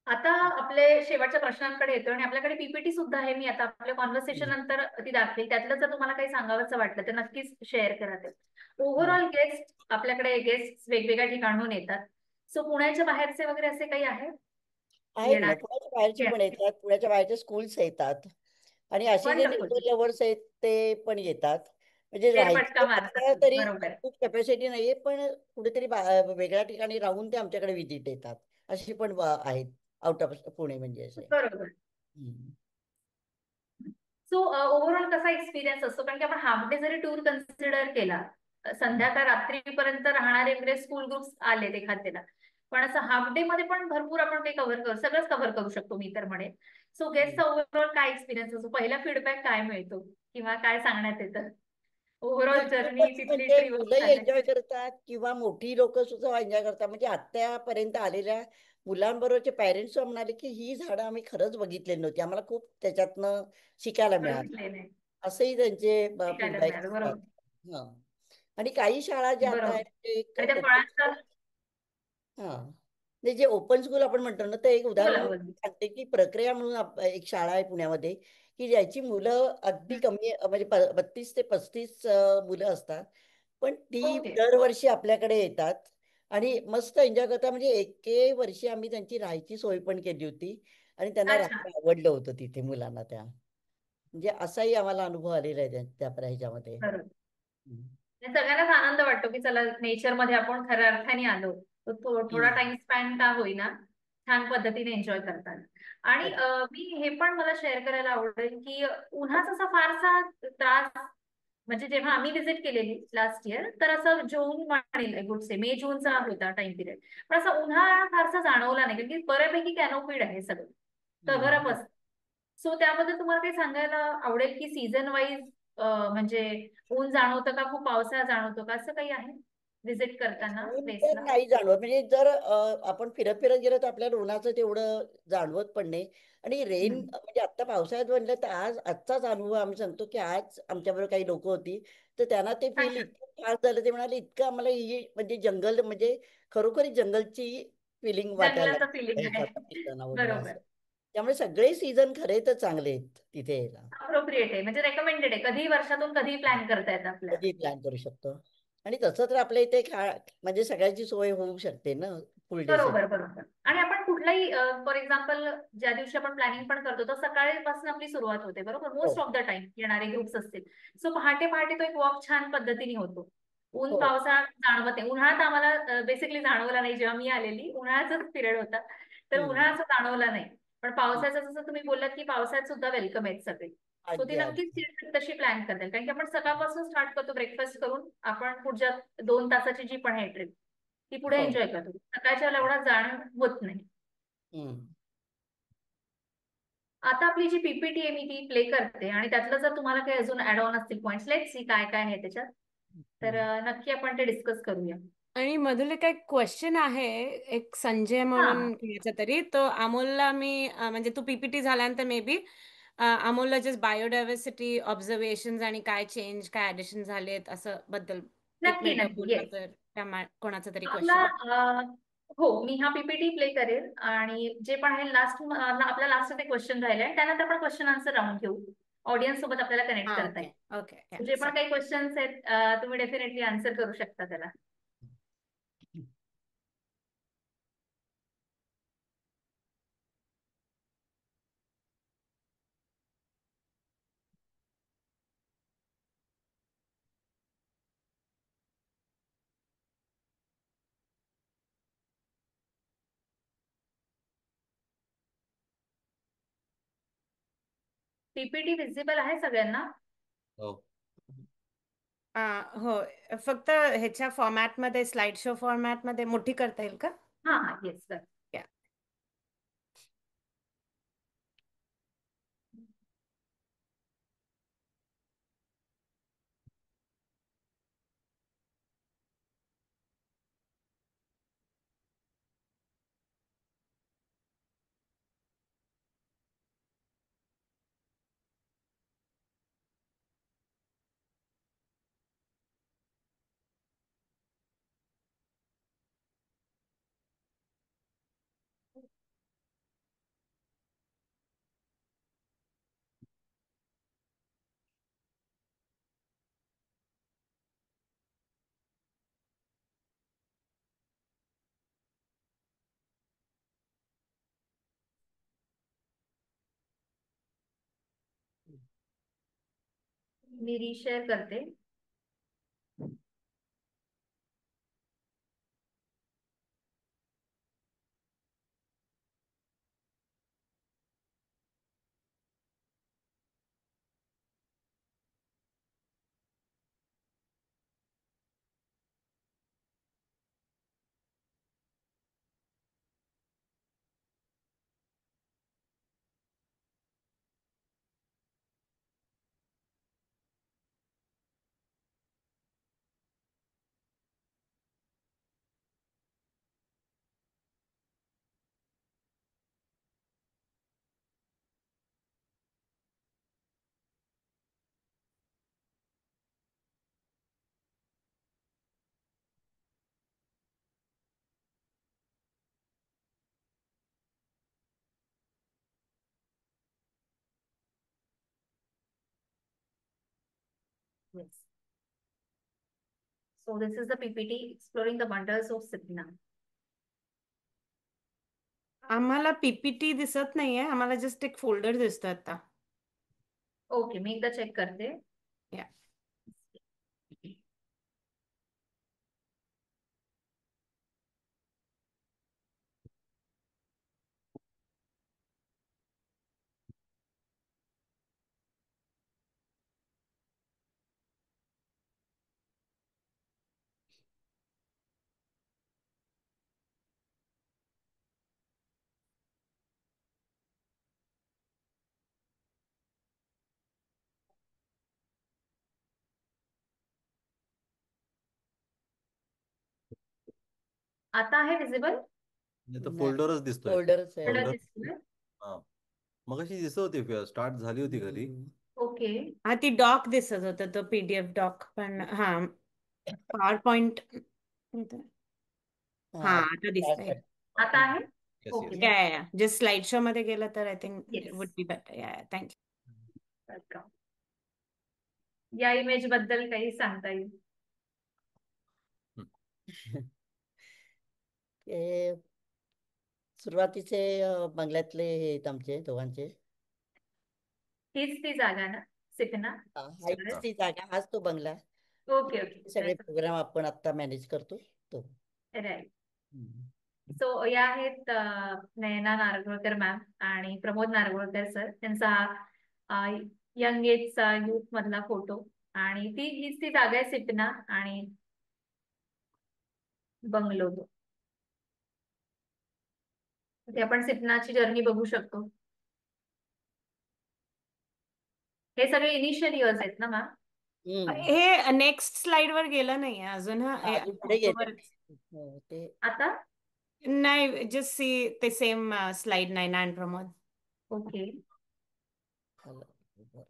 Speaker 1: आता आपले शेवटच्या प्रश्नांकडे येतो आणि आपल्याकडे पीपीटी सुद्धा आहे. मी आता आपल्या कॉन्व्हर्सेशन नंतर ती दाखवेल. त्यातलं जर तुम्हाला काही सांगावंसं वाटलं तर नक्कीच शेअर करा ते. ओव्हरऑल गेस्ट, आपल्याकडे गेस्ट वेगवेगळ्या ठिकाणून येतात. सो पुण्याच्या बाहेरचे वगैरे असे काही आहेत
Speaker 2: आहेत ना,
Speaker 1: येणार?
Speaker 2: पुण्याच्या बाहेरचे पण येतात, पुण्याच्या बाहेरचे स्कूल्स येतात आणि असे जे
Speaker 1: वंडरफुल.
Speaker 2: नेचर लवर्स आहेत ते पण येतात. म्हणजे
Speaker 1: फेरफटका
Speaker 2: राहायची
Speaker 1: मारतात,
Speaker 2: आता तरी
Speaker 1: बरोबर
Speaker 2: खूप कॅपॅसिटी नाहीये, पण कुठेतरी वेगळ्या ठिकाणी राहून ते आमच्याकडे विजिट येतात, अशी पण आहेत आउट ऑफ पुणे म्हणजे असे.
Speaker 1: बरोबर.
Speaker 2: हम्म.
Speaker 1: सो ओव्हरऑल कसा एक्सपिरियन्स असतो, कारण की आपण हाफ डे जरी टूर कन्सिडर केला, संध्याकाळ रात्रीपर्यंत राहणारे वगैरे स्कूल ग्रुप्स आले एखाद्याला, पण असं हाफ डे मध्ये पण भरपूर आपण काही सगळंच कव्हर करू शकतो मी तर म्हणेन. सो गेस्टचा ओव्हरऑल काय एक्सपिरियन्स असतो, पहिला फीडबॅक काय मिळतो किंवा काय सांगण्यात येतं?
Speaker 2: नाही,
Speaker 1: ओव्हरऑल जर्नी
Speaker 2: खूपच
Speaker 1: तिथली
Speaker 2: म्हणजे
Speaker 1: ट्रिप
Speaker 2: मुलंही
Speaker 1: झाल्या.
Speaker 2: एन्जॉय करतात किंवा मोठी लोक सुद्धा एन्जॉय करतात. म्हणजे आत्तापर्यंत आलेल्या मुलांबरोबरचे पेरेंट्स म्हणाले की ही झाडं आम्ही खरंच बघितलेली नव्हती, आम्हाला खूप त्याच्यातनं शिकायला मिळालं,
Speaker 1: बघितले नाही,
Speaker 2: असंही त्यांचे
Speaker 1: शिकायला
Speaker 2: फीडबॅक
Speaker 1: मिळालं,
Speaker 2: असतात.
Speaker 1: बरोबर.
Speaker 2: हा. आणि काही शाळा ज्या आता
Speaker 1: बरोबर.
Speaker 2: आहेत ते एक
Speaker 1: आणि त्या
Speaker 2: ओपन
Speaker 1: फळांचा,
Speaker 2: स्कूल, हा, म्हणजे जे ओपन स्कूल आपण म्हणतो ना, तर एक उदाहरण
Speaker 1: बोला
Speaker 2: म्हणून
Speaker 1: बोला.
Speaker 2: सांगते की प्रक्रिया म्हणून एक शाळा आहे पुण्यामध्ये, की ज्याची मुलं अगदी कमी म्हणजे 32 ते 35 मुलं असतात, पण ती
Speaker 1: ओके.
Speaker 2: दरवर्षी आपल्याकडे येतात आणि मस्त एन्जॉय करतात. म्हणजे एके वर्षी आम्ही त्यांची राहायची सोय पण केली होती आणि त्यांना
Speaker 1: अच्छा,
Speaker 2: राहायला आवडलं होतं तिथे मुलांना त्या. म्हणजे असाही आम्हाला अनुभव आलेला आहे त्या ह्याच्यामध्ये.
Speaker 1: बरोबर.
Speaker 2: हम्म.
Speaker 1: आणि सगळ्यांनाच आनंद वाटतो की चला नेचर मध्ये आपण खऱ्या अर्थाने आलो, तर थोडा
Speaker 2: हम्म.
Speaker 1: टाइम स्पेंड का होईना छान पद्धतीने एन्जॉय करतात. आणि मी हे पण मला शेअर करायला आवडेल की उन्हाचा असा फारसा त्रास, म्हणजे जेव्हा आम्ही व्हिजिट केलेली लास्ट इयर, तर असं जून म्हणेल, गुडसे मे जूनचा होता टाइम पिरियड, पण असा उन्हाळा फारसा जाणवला नाही, कारण की बऱ्यापैकी कॅनोपीड आहे सगळं, कव्हर अप
Speaker 2: हम्म.
Speaker 1: असतं. सो त्याबद्दल तुम्हाला काही सांगायला आवडेल की सीझन वाईज म्हणजे ऊन जाणवतं का, खूप पावसाळा जाणवतो का, असं काही आहे व्हिजिट करताना
Speaker 2: ऊन तर
Speaker 1: प्लेसला?
Speaker 2: नाही जाणवत, म्हणजे जर आपण फिरत फिरत गेलो तर आपल्याला उन्हाचं तेवढं जाणवत पण नाही. आणि रेन म्हणजे आता पावसाळ्यात म्हणलं तर आजचाच अनुभव आम्ही सांगतो की आज आमच्याबरोबर काही लोक होती, तर त्यांना ते फील
Speaker 1: अच्छा,
Speaker 2: इतकं खास झालं, ते म्हणाले इतकं आम्हाला ही म्हणजे जंगल म्हणजे खरोखरी जंगलची फिलिंग वाटायला
Speaker 1: जंगलाचं
Speaker 2: लागली
Speaker 1: फिलिंग आहे.
Speaker 2: ह्याच्यात फिरताना वगैरे
Speaker 1: बरोबर.
Speaker 2: असं. त्यामुळे सगळे सीझन खरे तर चांगले आहेत तिथे यायला.
Speaker 1: अप्रोप्रिएट आहे, म्हणजे रेकमेंडेड आहे, कधी वर्षातून कधी प्लॅन करता येतं आपल्याला.
Speaker 2: कधी प्लॅन करू शकतो. आणि तसं तर आपल्या इथे म्हणजे सगळ्याची सोय होऊ शकते ना फुल डे साठी.
Speaker 1: बरोबर बरोबर. आणि आपण कुठलाही फॉर एक्झाम्पल ज्या दिवशी आपण प्लॅनिंग पण करतो, तर सकाळपासून आपली सुरुवात होते, बरोबर,
Speaker 2: हो
Speaker 1: मोस्ट ऑफ द टाइम येणारे ग्रुप्स असतील. सो पहाटे पहाटे तो एक वॉक छान पद्धतीने होतो. ऊन
Speaker 2: हो.
Speaker 1: पावसाळा जाणवत नाही. उन्हाळ्यात आम्हाला बेसिकली जाणवला नाही, जेव्हा मी आलेली उन्हाळ्याचाच पिरियड होता, तर
Speaker 2: हम्म.
Speaker 1: उन्हाळा असं जाणवला नाही. पण पावसाचं जसं तुम्ही बोललात की पावसाळ्यात सुद्धा वेलकम आहेत सगळे. सो ती
Speaker 2: अगदी
Speaker 1: नक्कीच
Speaker 2: अगदी
Speaker 1: trip तशी प्लॅन करता येईल, कारण की आपण सकाळपासून स्टार्ट करतो ब्रेकफास्ट करून, आपण पुढच्या 2 तासाची जी पण आहे ट्रिप ती पुढे
Speaker 2: हो.
Speaker 1: एन्जॉय करतो. सकाळच्या एवढा जाणं होत नाही.
Speaker 2: हम्म.
Speaker 1: आता आपली जी पीपीटी आहे मी ती प्ले करते, आणि त्यातलं जर तुम्हाला काही अजून ऍड ऑन असतील पॉइंट्स, लेट्स सी काय काय आहे त्याच्यात, तर नक्की आपण ते डिस्कस करूया.
Speaker 4: आणि मधुले काय क्वेश्चन आहे एक संजय म्हणून
Speaker 1: हा.
Speaker 4: याचा तरी, तो अमोलला मी म्हणजे तू पीपीटी झाल्यानंतर मे बी अमोलला जस्ट बायोडायव्हर्सिटी ऑब्झर्वेशन आणि काय चेंज काय ऍडिशन झालेत असं बद्दल एक
Speaker 1: नक्की
Speaker 4: मिनिट
Speaker 1: नक्की,
Speaker 4: बोलला
Speaker 1: येस.
Speaker 4: तर कोणाचा तरी
Speaker 1: आपला
Speaker 4: क्वेश्चन आहे.
Speaker 1: हो, मी हा पीपीटी प्ले करेल, आणि जे पण आहे लास्ट आपला लास्ट ते क्वेश्चन राहिले, आणि त्यानंतर आपण क्वेश्चन आन्सर राऊंड घेऊ. ऑडियन्स सोबत आपल्याला कनेक्ट
Speaker 4: हा
Speaker 1: करता
Speaker 4: ओके
Speaker 1: येईल.
Speaker 4: ओके
Speaker 1: जे पण काही क्वेश्चन्स आहेत तुम्ही डेफिनेटली आन्सर करू शकता त्याला. पीपीटी विजिबल आहे सगळ्यांना?
Speaker 3: हो.
Speaker 4: हो फक्त ह्याच्या फॉर्मॅटमध्ये स्लाइड शो फॉर्मॅटमध्ये मोठी करता येईल का?
Speaker 1: हा हा, येस सर.
Speaker 4: Yeah.
Speaker 1: मी रिशेअर करते. Yes. So this is the PPT exploring the wonders of Sipna.
Speaker 4: आम्हाला पीपीटी दिसत नाहीये, आम्हाला जस्ट एक फोल्डर दिसतो आता.
Speaker 1: ओके, मी एकदा चेक करते.
Speaker 4: या
Speaker 1: आता आहे विजिबल?
Speaker 3: नाही तर फोल्डरच दिसतोय.
Speaker 2: फोल्डरच आहे.
Speaker 1: Folder
Speaker 3: Folder.
Speaker 1: दिसतोय.
Speaker 3: हा, मगाशी दिसत होती, स्टार्ट झाली होती घरी.
Speaker 1: ओके.
Speaker 4: हा ती डॉक दिसत होतं, तो पीडीएफ डॉक, पण हा पॉवर पॉइंट हा
Speaker 2: हा
Speaker 4: आता दिसतंय.
Speaker 1: आता आहे?
Speaker 3: Yes,
Speaker 1: okay.
Speaker 3: yes.
Speaker 4: या जे स्लाइड शो मध्ये गेलं तर I think
Speaker 1: Yes.
Speaker 4: Would be better. या थँक्यू.
Speaker 1: वेलकम. या इमेज बद्दल काही सांगता येईल?
Speaker 2: ते सुरुवातीचे बंगल्यातले हे आहेत आमचे दोघांचे.
Speaker 1: हीच ती जागा ना, सिपना?
Speaker 2: हाच ती जागा, हाच तो बंगला.
Speaker 1: Okay okay.
Speaker 2: सगळे प्रोग्राम आपण आता मॅनेज करतो तो.
Speaker 1: राईट. सो या आहेत नयना नारगोळकर मॅम आणि प्रमोद नारगोळकर सर. त्यांचा यंग एजचा युथ मधला फोटो. आणि हीच ती जागा आहे सिपना आणि बंगलो तो. ते आपण सिपनाची जर्नी बघू शकतो. हे सगळे इनिशियल इयर्स आहेत ना मॅम?
Speaker 4: हे नेक्स्ट स्लाइड वर गेलं नाहीये अजून.
Speaker 2: अजून पुढे गेले
Speaker 4: बरोबर.
Speaker 2: ते
Speaker 1: आता
Speaker 4: नाही, जस्ट सी ते same slide 9 and Pramod.
Speaker 1: Okay.
Speaker 2: झालं. बरं.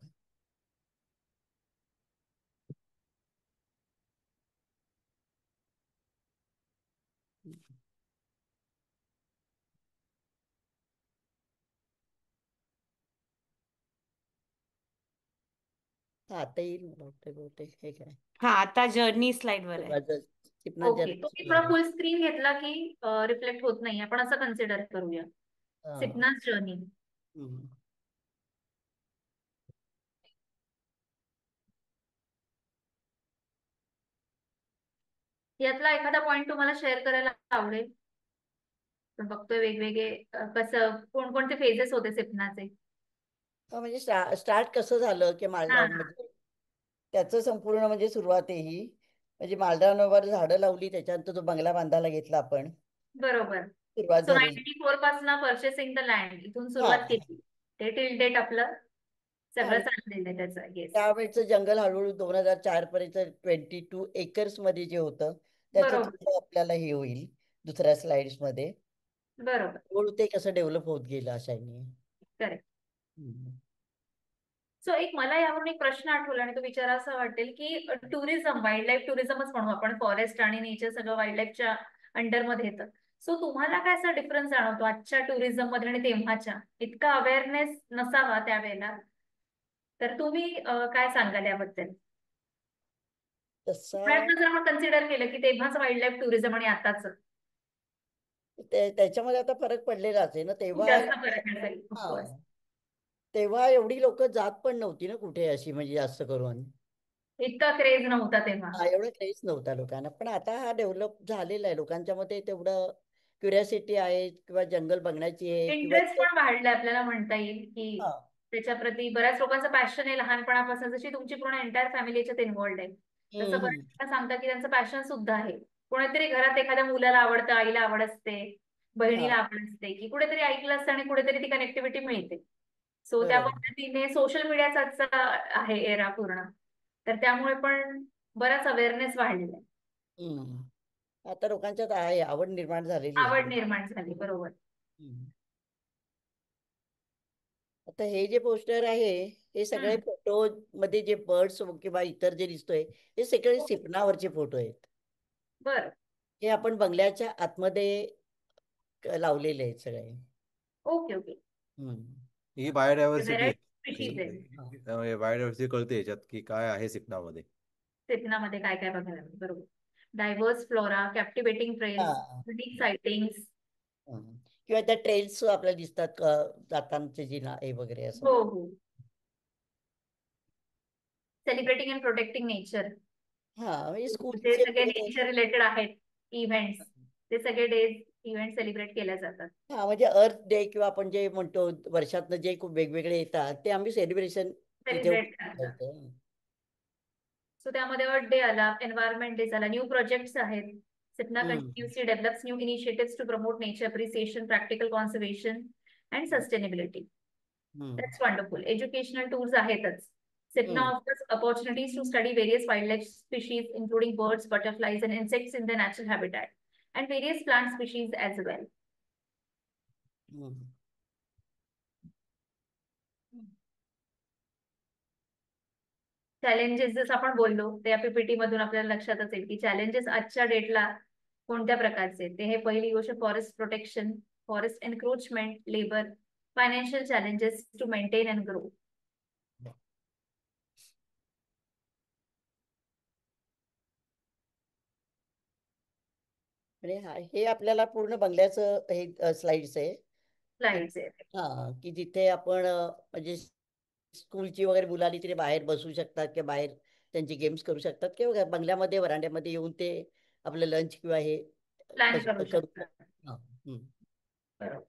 Speaker 2: आता येईल मला वाटतं बहुतेक. हे काय
Speaker 4: हा, आता जर्नी स्लाइड वर आहे.
Speaker 2: माझं टिपणार
Speaker 1: ओके. तुम्ही थोडा फुल स्क्रीन घेतला की रिफ्लेक्ट होत नाही. आपण असं कन्सिडर करूया. सिपनाच जर्नी. यातला एखादा पॉइंट तुम्हाला शेअर करायला आवडेल? आपण बघतोय वेगवेगळे कसं कोणकोणते फेजेस होते सिपनाचे.
Speaker 2: म्हणजे स्टार्ट कसं झालं की
Speaker 1: हा
Speaker 2: म्हणजे त्याचं संपूर्ण म्हणजे सुरुवात आहे ही. म्हणजे मालरानवर झाडं लावली, त्याच्यानंतर तो बंगला बांधायला घेतला आपण.
Speaker 1: बरोबर.
Speaker 2: सुरुवात
Speaker 1: सो
Speaker 2: झाली
Speaker 1: 94 पासून परचेसिंग द लँड इथून
Speaker 2: हा
Speaker 1: सुरुवात केली. ते टिल डेट आपलं सगळं
Speaker 2: आणि
Speaker 1: चाललेलं आहे त्याचं. येस,
Speaker 2: त्यावेळेचं जंगल हळूहळू 2004 पर्यंत 22 एकर्स मध्ये जे होतं त्याचं
Speaker 1: बरोबर.
Speaker 2: थोडं आपल्याला हे होईल दुसऱ्या स्लाइड्स मध्ये.
Speaker 1: बरोबर.
Speaker 2: हळूहळू ते कसं डेव्हलप होत गेलं अशाने.
Speaker 1: करेक्ट. सो मला यावरून एक प्रश्न आठवला आणि तो विचारावा वाटेल की टुरिझम, वाईल्ड लाईफ टुरिझमच म्हणू आपण. फॉरेस्ट आणि नेचर सगळं वाईल्ड लाईफच्या अंडरमध्ये येतं. सो तुम्हाला काय असा डिफरन्स जाणवतो आजच्या टुरिझम मध्ये आणि तेव्हाच्या? इतका अवेअरनेस नसावा त्यावेळेला, तर तुम्ही काय सांगाल याबद्दल?
Speaker 2: तसा
Speaker 1: जर आपण कन्सिडर केलं की तेव्हाच वाईल्ड लाईफ टुरिझम आणि आताच
Speaker 2: त्याच्यामध्ये आता फरक पडलेलाच आहे ना.
Speaker 1: खूप
Speaker 2: तेव्हा
Speaker 1: जास्त फरक असेल ऑफकोर्स.
Speaker 2: हा तेव्हा एवढी लोक जात पण नव्हती ना कुठे अशी, म्हणजे जास्त करून
Speaker 1: इतका क्रेज नव्हता तेव्हा.
Speaker 2: एवढं क्रेज नव्हता लोकांना. पण आता हा डेव्हलप झालेला आहे. लोकांच्या मध्ये तेवढं क्युरियोसिटी आहे किंवा जंगल बघण्याची आहे किंवा
Speaker 1: इंटरेस्ट पण वाढलाय आपल्याला म्हणता येईल की
Speaker 2: हा
Speaker 1: त्याच्या प्रती बऱ्याच लोकांचं पॅशन आहे लहानपणापासून. जशी तुमची पूर्ण एंटायर फॅमिली याच्यात इन्व्हॉल्ड आहे, तसं
Speaker 2: हम्म,
Speaker 1: बऱ्याच सांगता की त्यांचं पॅशन सुद्धा आहे. कोणीतरी घरात एखाद्या मुलाला आवडतं, आईला आवड असते,
Speaker 2: हा
Speaker 1: बहिणीला आवड असते, की कुठेतरी ऐकलं असतं आणि कुठेतरी ती कनेक्टिव्हिटी मिळते. सो त्या
Speaker 2: बरोबर.
Speaker 1: पद्धतीने सोशल मीडियाचाच आहे एरा पूर्ण. तर त्यामुळे पण बराच अवेअरनेस वाढलेला आहे.
Speaker 2: आता लोकांच्यात आहे, आवड निर्माण झालेली
Speaker 1: आवड
Speaker 2: आहे.
Speaker 1: निर्माण झाली. बरोबर.
Speaker 2: हम्म. आता हे जे पोस्टर आहे हे सगळे फोटो मध्ये जे बर्ड्स किंवा इतर जे दिसतोय हे सगळे सिपनावरचे फोटो आहेत.
Speaker 1: बर.
Speaker 2: हे आपण बंगल्याच्या आतमध्ये लावलेले आहेत सगळे.
Speaker 1: Okay okay.
Speaker 3: ही बायोडायव्हर्सिटी
Speaker 1: व्हेरायटी
Speaker 3: आहे.
Speaker 1: स्पीशीज आहे
Speaker 3: बायोडायव्हर्सिटी कळते याच्यात की काय आहे सिपनामध्ये.
Speaker 1: सिपनामध्ये काय काय बघायला मिळेल. बरोबर. डायव्हर्स फ्लोरा, कॅप्टिवेटिंग ट्रेल्स,
Speaker 2: हा
Speaker 1: युनिक सायटिंग्स.
Speaker 2: किंवा त्या ट्रेल्स आपल्याला दिसतात जातांचे जी ना हे वगैरे असं.
Speaker 1: हो हो. Celebrating and protecting nature.
Speaker 2: म्हणजे
Speaker 1: जे
Speaker 2: स्कूलचे
Speaker 1: सगळे नेचर रिलेटेड आहेत इव्हेंट्स, ते सगळे डेज इव्हेंट सेलिब्रेट केले जातात.
Speaker 2: म्हणजे अर्थ डे किंवा आपण जे म्हणतो वर्षातनं जे खूप वेगवेगळे येतात ते आम्ही सेलिब्रेशन तिथे
Speaker 1: सेलिब्रेट करतात.
Speaker 2: करतो.
Speaker 1: सो त्यामध्ये अर्थ डे आला, एन्व्हायरमेंट डे झाला, न्यू प्रोजेक्ट्स आहेत. सिपना
Speaker 2: हम्म.
Speaker 1: continuously develops new initiatives to promote nature appreciation, practical conservation, and sustainability. That's wonderful. Educational tools आहेतच. Sipna offers opportunities to study various wildlife species, including birds, butterflies, and insects in their natural habitat, and various plant species as well. Challenges जसं आपण बोललो ते या PPT मधून आपल्याला लक्षातच येईल की चॅलेंजेस आजच्या डेटला कोणत्या प्रकारचे. ते हे पहिली गोष्ट forest protection, forest encroachment, labour, financial challenges to maintain and grow.
Speaker 2: हे आपल्याला पूर्ण बंगल्याचं हे स्लाइड्स आहे
Speaker 1: Slides आहेत.
Speaker 2: की जिथे आपण म्हणजे स्कूलची वगैरे मुलं आली तिथे बाहेर बसू शकतात किंवा बाहेर त्यांची गेम्स करू शकतात किंवा बंगल्यामध्ये वरांड्यामध्ये येऊन ते आपलं लंच किंवा हे
Speaker 1: प्लॅन करू
Speaker 2: करू
Speaker 1: शकतात.
Speaker 2: हा. हम्म.
Speaker 1: बरोबर.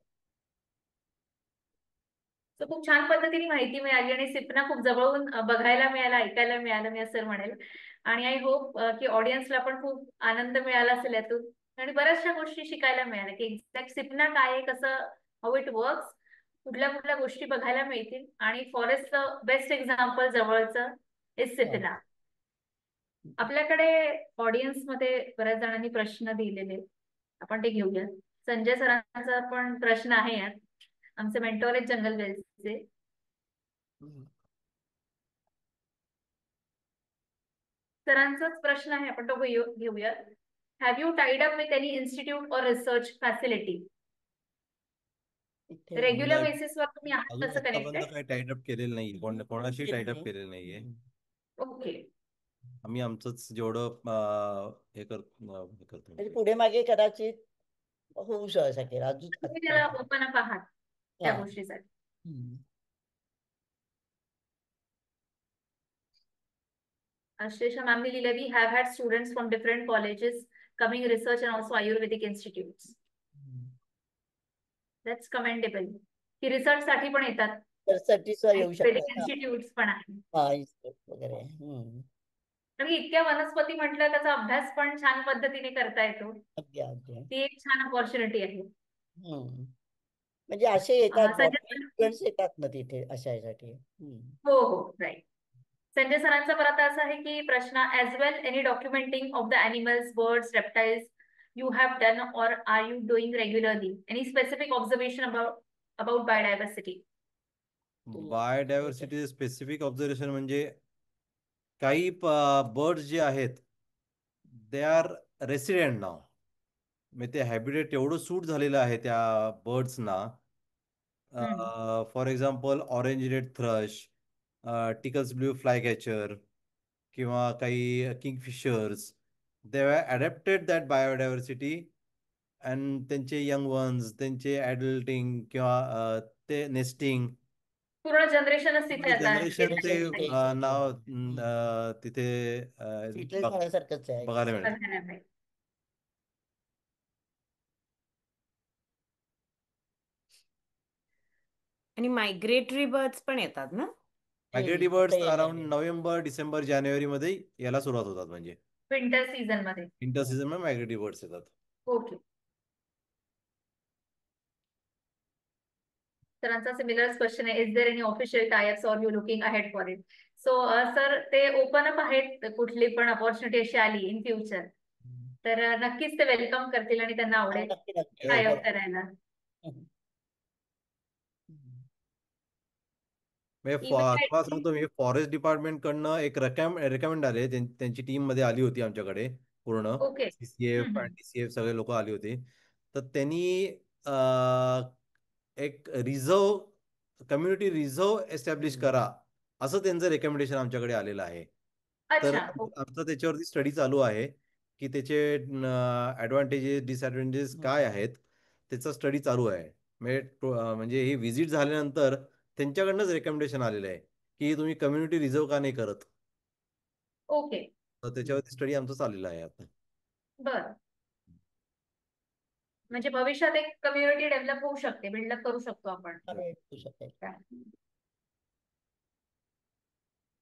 Speaker 1: So, खूप छान पद्धतीने माहिती मिळाली आणि सिपना खूप जवळून बघायला मिळाला, ऐकायला मिळालं, मी असं म्हणेल. आणि आय होप की ऑडियन्सला पण खूप आनंद मिळाला असेल यातून आणि बऱ्याचशा गोष्टी शिकायला मिळाल्या की एक्झॅक्ट सिपना काय आहे, कसं हाऊ इट वर्क्स, कुठल्या कुठल्या गोष्टी बघायला मिळतील. आणि फॉरेस्टचं बेस्ट एक्झाम्पल जवळचं इज सिपना. आपल्याकडे ऑडियन्समध्ये बऱ्याच जणांनी प्रश्न दिलेले, आपण ते घेऊया. संजय सरांचा पण प्रश्न आहे यात, आमचे मेंटॉर आहेत जंगल वेल्सचे.
Speaker 2: हम्म.
Speaker 1: सरांचाच प्रश्न आहे, आपण तो घेऊया. Have you tied up with any institute और रिसर्च फॅसिलिटी?
Speaker 2: इथे
Speaker 1: रेग्युलर
Speaker 3: नाही,
Speaker 1: बेसिसवर तुम्ही आहात
Speaker 3: अजून
Speaker 1: कसं
Speaker 3: आतापर्यंत
Speaker 1: कनेक्टेड?
Speaker 3: काही टाईट अप केलेलं नाही, कोणाशी टाईट अप केलेलं नाहीये.
Speaker 1: ओके.
Speaker 3: आम्ही आमचंच जेवढं हे करतो.
Speaker 2: म्हणजे पुढे मागे कदाचित होऊ शकेल अजून
Speaker 1: तुम्ही त्याला ओपन अप आहात त्या
Speaker 2: हा.
Speaker 1: गोष्टीसाठी.
Speaker 2: हम्म.
Speaker 1: Ashesha ma'am लिहिलं, we have had students from different colleges coming research and also Ayurvedic institutes. That's commendable. की रिसर्च साठी पण येतात,
Speaker 2: त्यासाठी सुद्धा येऊ
Speaker 1: आयुर्वेदिक
Speaker 2: शकतात.
Speaker 1: इन्स्टिट्यूट्स पण आहेत.
Speaker 2: हा, इन्स्टिट्यूट वगैरे. हम्म.
Speaker 1: कारण की इतक्या वनस्पती म्हटलं, त्याचा अभ्यास पण छान पद्धतीने करता येतो.
Speaker 2: अगदी अगदी.
Speaker 1: ती एक छान अपॉर्च्युनिटी आहे.
Speaker 2: हम्म. म्हणजे असे येतात,
Speaker 1: संजय
Speaker 2: बॉटनी स्टुडंट्स येतात ना तिथे अशा यासाठी.
Speaker 1: हो हो राईट. संजय सरांचा परत असं आहे की प्रश्न, as well any documenting of the animals, birds, reptiles you have done or are you doing regularly? Any specific observation about biodiversity?
Speaker 3: Biodiversity specific observation म्हणजे काही बर्ड्स जे आहेत दे आर रेसिडेंट नाव, म्हणजे ते हॅबिटेट एवढं सूट झालेलं आहे त्या बर्ड्सना. For example orange red thrush, Tickell's blue flycatcher किंवा काही kingfishers, they have adapted that biodiversity and त्यांचे यंग वन्स, त्यांचे ॲडल्टिंग किंवा ते नेस्टिंग,
Speaker 1: पूर्ण जनरेशनच तिथे आता
Speaker 3: जनरेशन ते नाव तिथे
Speaker 2: सेटल झाल्यासारखंच आहे.
Speaker 3: बघायला मिळतं.
Speaker 1: बघायला मिळेल.
Speaker 4: आणि मायग्रेटरी बर्ड्स पण येतात ना?
Speaker 3: Migratory birds around November, December, जानेवारीमध्ये यायला सुरुवात होतात, म्हणजे
Speaker 1: विंटर सीझन मध्ये.
Speaker 3: विंटर सीझन मध्ये मायग्रेटरी बर्ड्स येतात.
Speaker 1: ओके. सरांचा सिमिलर क्वेश्चन आहे, is there any official types are you looking ahead for it? So sir ते ओपन अप आहेत, कुठली पण अपॉर्च्युनिटी अशी आली इन फ्युचर तर नक्कीच ते वेलकम करतील आणि त्यांना आवडेल
Speaker 2: नक्की नक्की.
Speaker 1: टाय अप करायला.
Speaker 3: तुम्हाला सांगतो मी, फॉरेस्ट डिपार्टमेंट कडनं एक रेकमेंड आले, त्यांची टीम मध्ये आली होती आमच्याकडे पूर्ण,
Speaker 1: ओके.
Speaker 3: CCF आणि DCF सगळे लोक आली होती. तर त्यांनी एक कम्युनिटी रिझर्व एस्टॅब्लिश करा असं त्यांचं रेकमेंडेशन आमच्याकडे आलेलं आहे. तर
Speaker 1: अच्छा.
Speaker 3: आमचा त्याच्यावरती स्टडी चालू आहे की त्याचे ॲडव्हान्टेजेस डिसएडव्हान्टेजेस काय आहेत, त्याचा स्टडी चालू आहे. म्हणजे ही व्हिजिट झाल्यानंतर त्यांच्याकडनंच रेकमेंडेशन आलेलं आहे की तुम्ही कम्युनिटी रिझर्व का नाही करत.
Speaker 1: ओके.
Speaker 3: तर त्याच्यावरती स्टडी आमचा चाललेला आहे आता.
Speaker 1: बर. म्हणजे भविष्यात एक कम्युनिटी डेव्हलप होऊ शकते, बिल्डअप करू शकतो आपण.
Speaker 2: होऊ शकेल.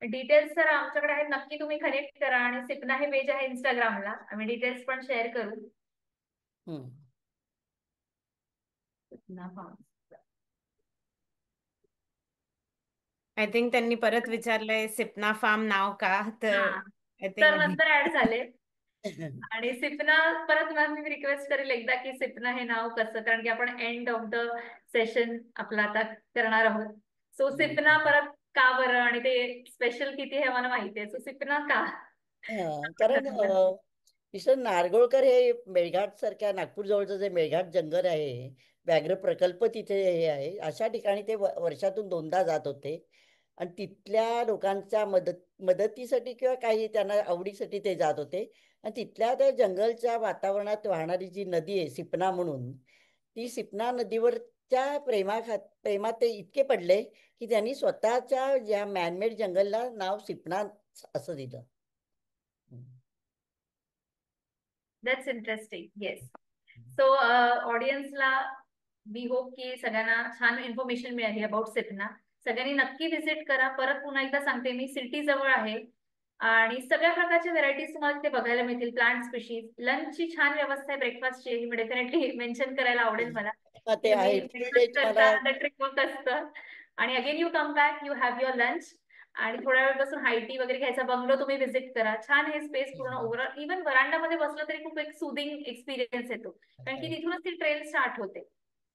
Speaker 1: डिटेल्स सर आमच्याकडे आहेत, नक्की तुम्ही कनेक्ट करा. आणि सिपना हे पेज आहे इंस्टाग्रामला, आम्ही डिटेल्स पण शेअर करू.
Speaker 4: आय थिंक त्यांनी परत विचारलंय सिपना फार्म नाव का, तर आय
Speaker 1: तर
Speaker 4: थिंक
Speaker 1: नंतर ऍड झाले. आणि सिपना परत मॅम मी रिक्वेस्ट करेल एकदा की सिपना हे नाव कसं, कारण की आपण एंड ऑफ द सेशन आपला आता करणार आहोत. सो सिपना परत का बरं, आणि ते स्पेशल किती हे मला माहिती आहे. सो सिपना का?
Speaker 2: कारण मिस्टर नारगोळकर हे मेळघाट सारख्या नागपूर जवळचं जे मेळघाट जंगल आहे, व्याघ्र प्रकल्प तिथे हे आहे, अशा ठिकाणी ते वर्षातून 2दा जात होते. आणि तिथल्या लोकांच्या मदतीसाठी किंवा काही त्यांना आवडीसाठी ते जात होते. आणि तिथल्या त्या जंगलच्या वातावरणात वाहणारी जी नदी आहे सिपना म्हणून, ती सिपना नदीवरच्या प्रेमात ते इतके पडले की त्यांनी स्वतःच्या या मॅनमेड जंगलला नाव सिपना असं दिलं.
Speaker 1: That's interesting. Yes. सो ऑडियन्सला वी होप की सगळ्यांना छान इन्फॉर्मेशन मिळाली अबाउट सिपना. सगळ्यांनी नक्की व्हिजिट करा. परत पुन्हा एकदा सांगते मी, सिटी जवळ आहे आणि सगळ्या प्रकारच्या व्हेरायटीज तुम्हाला तिथे बघायला मिळतील. प्लांट स्पीशीज, लंचची छान व्यवस्था आहे, ब्रेकफास्टची डेफिनेटली मेन्शन करायला आवडेल मला.
Speaker 2: ते आहे
Speaker 1: तुम्ही
Speaker 2: तिथे
Speaker 1: ब्रेकफास्ट
Speaker 2: तुम्हाला
Speaker 1: करता, ट्रिक वर्क असतं आणि again you come back, you have your lunch आणि थोड्या वेळ बसून हाय टी वगैरे घ्यायचा. बंगलो तुम्ही व्हिजिट करा. छान हे स्पेस पूर्ण ओव्हरऑल. इव्हन वरांडामध्ये बसलं तरी खूप एक सुदिंग एक्सपिरियन्स येतो, कारण की तिथूनच ती ट्रेल स्टार्ट होते.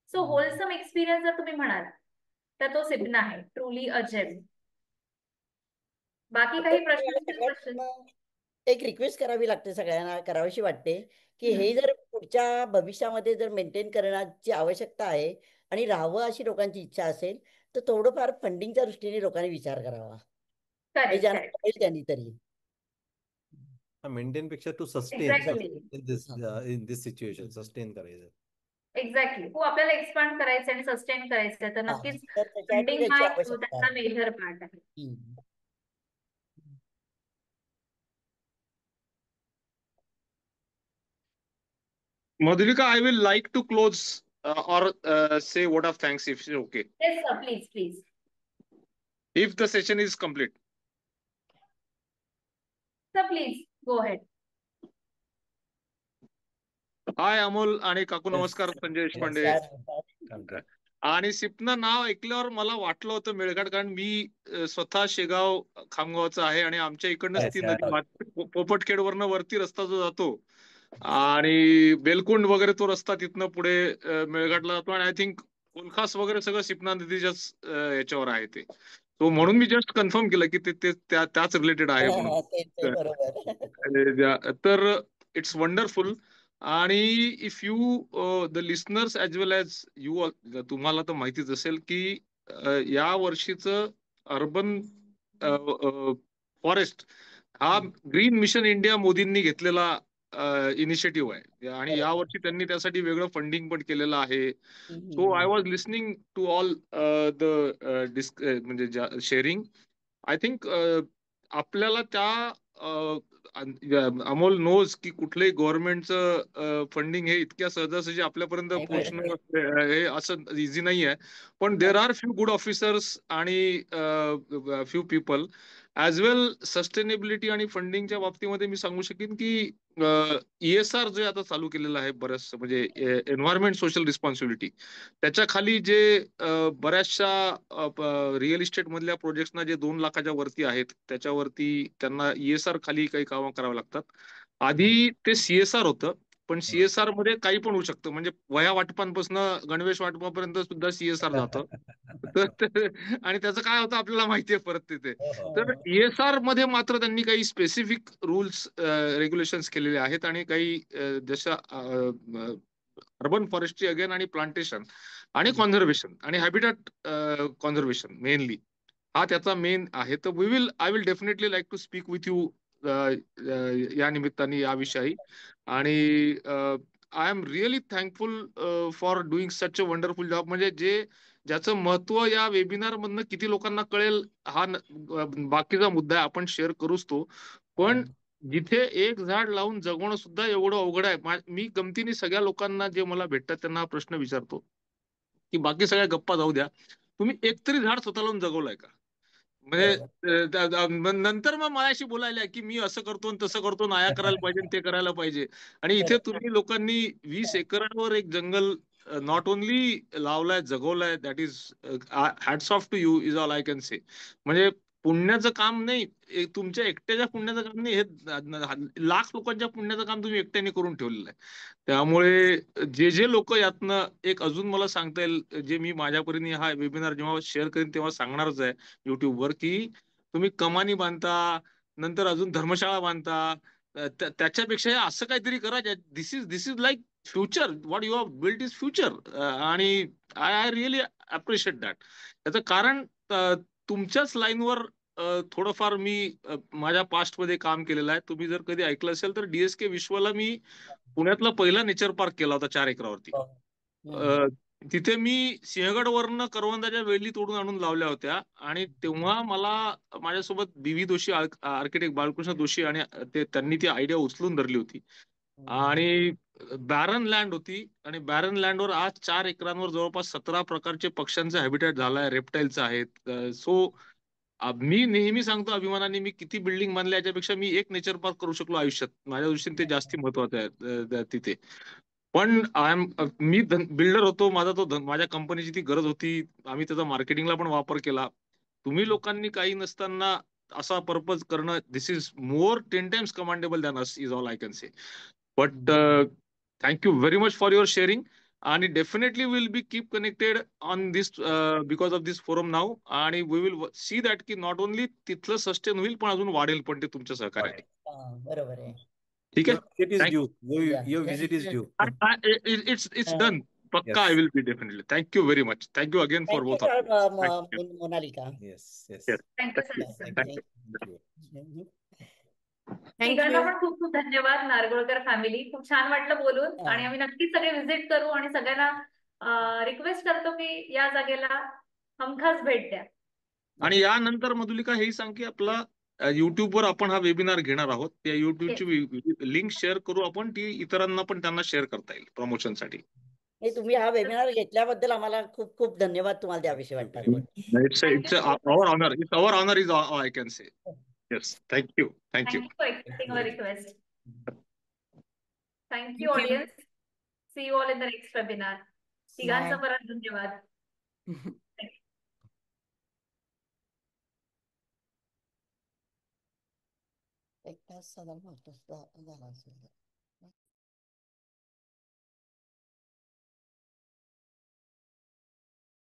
Speaker 1: सो होलसम एक्सपिरियन्स जर तुम्ही म्हणाल तर तो सिपना आहे, ट्रुली अ जेम. बाकी काही प्रश्न असतील? क्वेश्चन
Speaker 2: एक रिक्वेस्ट करावी लागते, सगळ्यांना करावीशी वाटते की हे जर पुढच्या भविष्यामध्ये जर मेंटेन करण्याची आवश्यकता आहे आणि राहावं अशी लोकांची इच्छा असेल तर थोडंफार फंडिंगच्या दृष्टीने लोकांनी विचार करावा. हे
Speaker 1: करेक्ट
Speaker 2: ज्यांना
Speaker 1: करेक्ट
Speaker 2: कळेल त्यांनी तरी.
Speaker 3: मेंटेन पेक्षा to sustain
Speaker 1: exactly
Speaker 3: in this situation sustain करायचं.
Speaker 1: एक्झॅक्टली. खूप आपल्याला एक्सपांड करायचं आणि सस्टेन करायचं तर नक्कीच
Speaker 2: तर त्याच्यासाठी
Speaker 1: फंडिंग
Speaker 2: त्याची
Speaker 1: हा
Speaker 2: आवश्यकता
Speaker 1: त्याचा
Speaker 2: आहे.
Speaker 1: मेजर पार्ट आहे.
Speaker 5: Madhulika, I will like to close or say word of thanks if it's okay.
Speaker 1: Yes sir, please please.
Speaker 5: If the session is complete.
Speaker 1: Sir please go ahead.
Speaker 5: हाय अमोल आणि काकू,
Speaker 3: Yes.
Speaker 5: नमस्कार. संजय देशपांडे.
Speaker 2: नमस्कार.
Speaker 5: आणि सिपना नाव ऐकल्यावर मला वाटलं होतं मेळघाट, कारण मी स्वतः शेगाव खामगावचा आहे आणि आमच्या इकडनंच ती
Speaker 3: Yes,
Speaker 5: नदी पोपटखेडवरनं वरती रस्ता जो जातो आणि बेलकुंड वगैरे तो रस्ता तिथनं पुढे मेळघाटला जातो आणि आय थिंक कोलखास वगैरे सगळं सिपना नदीच्याच याच्यावर आहे ते. तो म्हणून मी जस्ट कन्फर्म केलं की ते त्याच रिलेटेड आहे म्हणून.
Speaker 2: ते बरोबर.
Speaker 5: तर इट्स वंडरफुल. आणि if you the listeners as well as you, तुम्हाला तर माहितीच असेल की या वर्षीचं अर्बन फॉरेस्ट हा ग्रीन मिशन इंडिया मोदींनी घेतलेला इनिशिएटिव्ह आहे आणि या वर्षी त्यांनी त्यासाठी वेगळं फंडिंग पण केलेलं आहे. So I was listening to all the म्हणजे शेअरिंग. आय थिंक आपल्याला त्या अमोल नोज की कुठलंही गव्हर्नमेंटचं फंडिंग हे इतक्या सहजासहजी आपल्यापर्यंत पोहोचणं हे असं इझी नाही आहे. पण there are few good officers आणि फ्यू पीपल ॲज वेल. सस्टेनेबिलिटी आणि फंडिंगच्या बाबतीमध्ये मी सांगू शकेन की ESR जे आता चालू केलेलं आहे बरंच, म्हणजे एन्व्हायरमेंट सोशल रिस्पॉन्सिबिलिटी, त्याच्या खाली जे बऱ्याचशा रिअल इस्टेट मधल्या प्रोजेक्टना जे 2 लाखाच्या वरती आहेत त्याच्यावरती त्यांना ESR खाली काही कामं करावं लागतात. आधी ते CSR होतं, पण CSR मध्ये काही पण होऊ शकतं, म्हणजे वह्या वाटपांपासून गणवेश वाटपापर्यंत सुद्धा CSR जातं. आणि त्याचं काय होतं आपल्याला माहितीये परत तिथे. तर ESR मध्ये मात्र त्यांनी काही स्पेसिफिक रूल्स रेग्युलेशन्स केलेले आहेत आणि काही जशा अर्बन फॉरेस्ट्री अगेन आणि प्लांटेशन आणि कॉन्झर्वेशन आणि हॅबिटॅट कॉन्झर्वेशन मेनली हा त्याचा मेन आहे. तर I will definitely like to speak with you या निमित्ताने याविषयी. आणि I am really thankful for doing such a wonderful job. म्हणजे ज्याचं महत्व या वेबिनार मधनं किती लोकांना कळेल हा बाकीचा मुद्दा आहे, आपण शेअर करूच तो. पण जिथे एक झाड लावून जगवणं सुद्धा एवढं अवघड आहे. मी गमतीने सगळ्या लोकांना जे मला भेटतात त्यांना हा प्रश्न विचारतो की बाकी सगळ्या गप्पा जाऊ द्या, तुम्ही एकतरी झाड स्वतः लावून जगवलंय का? म्हणजे नंतर मग माझ्याशी बोलायला की मी असं करतो तसं करतो, नाया करायला पाहिजे ते करायला पाहिजे. आणि इथे तुम्ही लोकांनी 20 एकरांवर एक जंगल नॉट ओनली लावलाय, जगवलाय. That is hats off to you is all I can say. म्हणजे पुण्याचं काम नाही, तुमच्या एकट्याच्या पुण्याचं काम नाही, हे लाख लोकांच्या पुण्याचं काम तुम्ही एकट्याने करून ठेवलेलं आहे. त्यामुळे जे लोक यातनं एक अजून मला सांगता येईल, जे मी माझ्या परीने हा वेबिनार जेव्हा शेअर करेन तेव्हा सांगणारच आहे युट्यूबवर, की तुम्ही कमानी बांधता, नंतर अजून धर्मशाळा बांधता, त्याच्यापेक्षा असं काहीतरी करा. This is like future. What you have built is future. आणि आय रिअली अप्रिशिएट दॅट. त्याचं कारण तुमच्याच लाईनवर थोडंफार मी माझ्या पास्टमध्ये काम केलेलं आहे. तुम्ही जर कधी ऐकलं असेल तर DSK विश्वला मी पुण्यातला पहिला नेचर पार्क केला होता 4 एकरावरती. तिथे मी सिंहगडवरनं करवंदाच्या वेली तोडून आणून लावल्या होत्या आणि तेव्हा मला माझ्यासोबत BV दोशी, आर्किटेक्ट बालकृष्ण दोशी, आणि त्यांनी ती आयडिया उचलून धरली होती. आणि बॅरन लँड होती आणि बॅरन लँडवर आज 4 एकरांवर जवळपास 17 प्रकारचे पक्ष्यांचे हॅबिटॅट झालाय, रेप्टाईलचं आहेत. सो मी नेहमी सांगतो अभिमानाने, मी किती बिल्डिंग बांधल्या याच्यापेक्षा मी एक नेचर पार्क करू शकलो आयुष्यात, माझ्या दृष्टीने ते जास्ती महत्वाचं आहे तिथे. पण मी बिल्डर होतो, माझ्या कंपनीची ती गरज होती, आम्ही त्याचा मार्केटिंगला पण वापर केला. तुम्ही लोकांनी काही नसताना असा पर्पज करणं, this is more 10 times commendable than us, is all I can say. But thank you very much for your sharing. आणि definitely will be keep connected on this because of this forum नाव. आणि we will see that की not only तिथलं sustain होईल, पण अजून वाढेल पण ते तुमच्या सहकार्याने.
Speaker 2: बरोबर आहे.
Speaker 5: ठीक आहे.
Speaker 3: Your visit is
Speaker 5: Thank-
Speaker 3: due. Your visit is due.
Speaker 5: It's done. Pakka, I will be definitely. Thank you very much. Thank you again for both of you. Thank you.
Speaker 2: Monalika.
Speaker 3: Yes, yes.
Speaker 5: Yes.
Speaker 1: Thank you
Speaker 5: Thank
Speaker 1: sir.
Speaker 5: Thank you.
Speaker 3: Thank you.
Speaker 1: तिघांना
Speaker 4: thank you.
Speaker 1: पण खूप खूप धन्यवाद नारगोळकर family. खूप छान वाटलं बोलून
Speaker 2: हा.
Speaker 1: आणि आम्ही नक्कीच सगळे व्हिजिट करू आणि सगळ्यांना रिक्वेस्ट करतो की या जागेला हमखास भेट द्या.
Speaker 5: आणि यानंतर मधुलिका हेही सांग की आपला युट्यूबवर आपण हा वेबिनार घेणार आहोत. त्या युट्यूबची लिंक शेअर करू आपण, ती इतरांना पण त्यांना शेअर करता येईल प्रमोशनसाठी.
Speaker 2: नाही, तुम्ही हा वेबिनार घेतल्याबद्दल आम्हाला खूप खूप धन्यवाद तुम्हाला द्याविषयी वाटतात.
Speaker 5: It's our honor. It's our honor is all I can say. Yes. Thank you. Thank you.
Speaker 1: Thank you for accepting our request. Thank you
Speaker 4: Thank you.
Speaker 1: Audience. See you all in the next webinar. तिघांचा
Speaker 4: Bye.
Speaker 1: परत धन्यवाद.
Speaker 2: एक तास साधारण झाला असेल.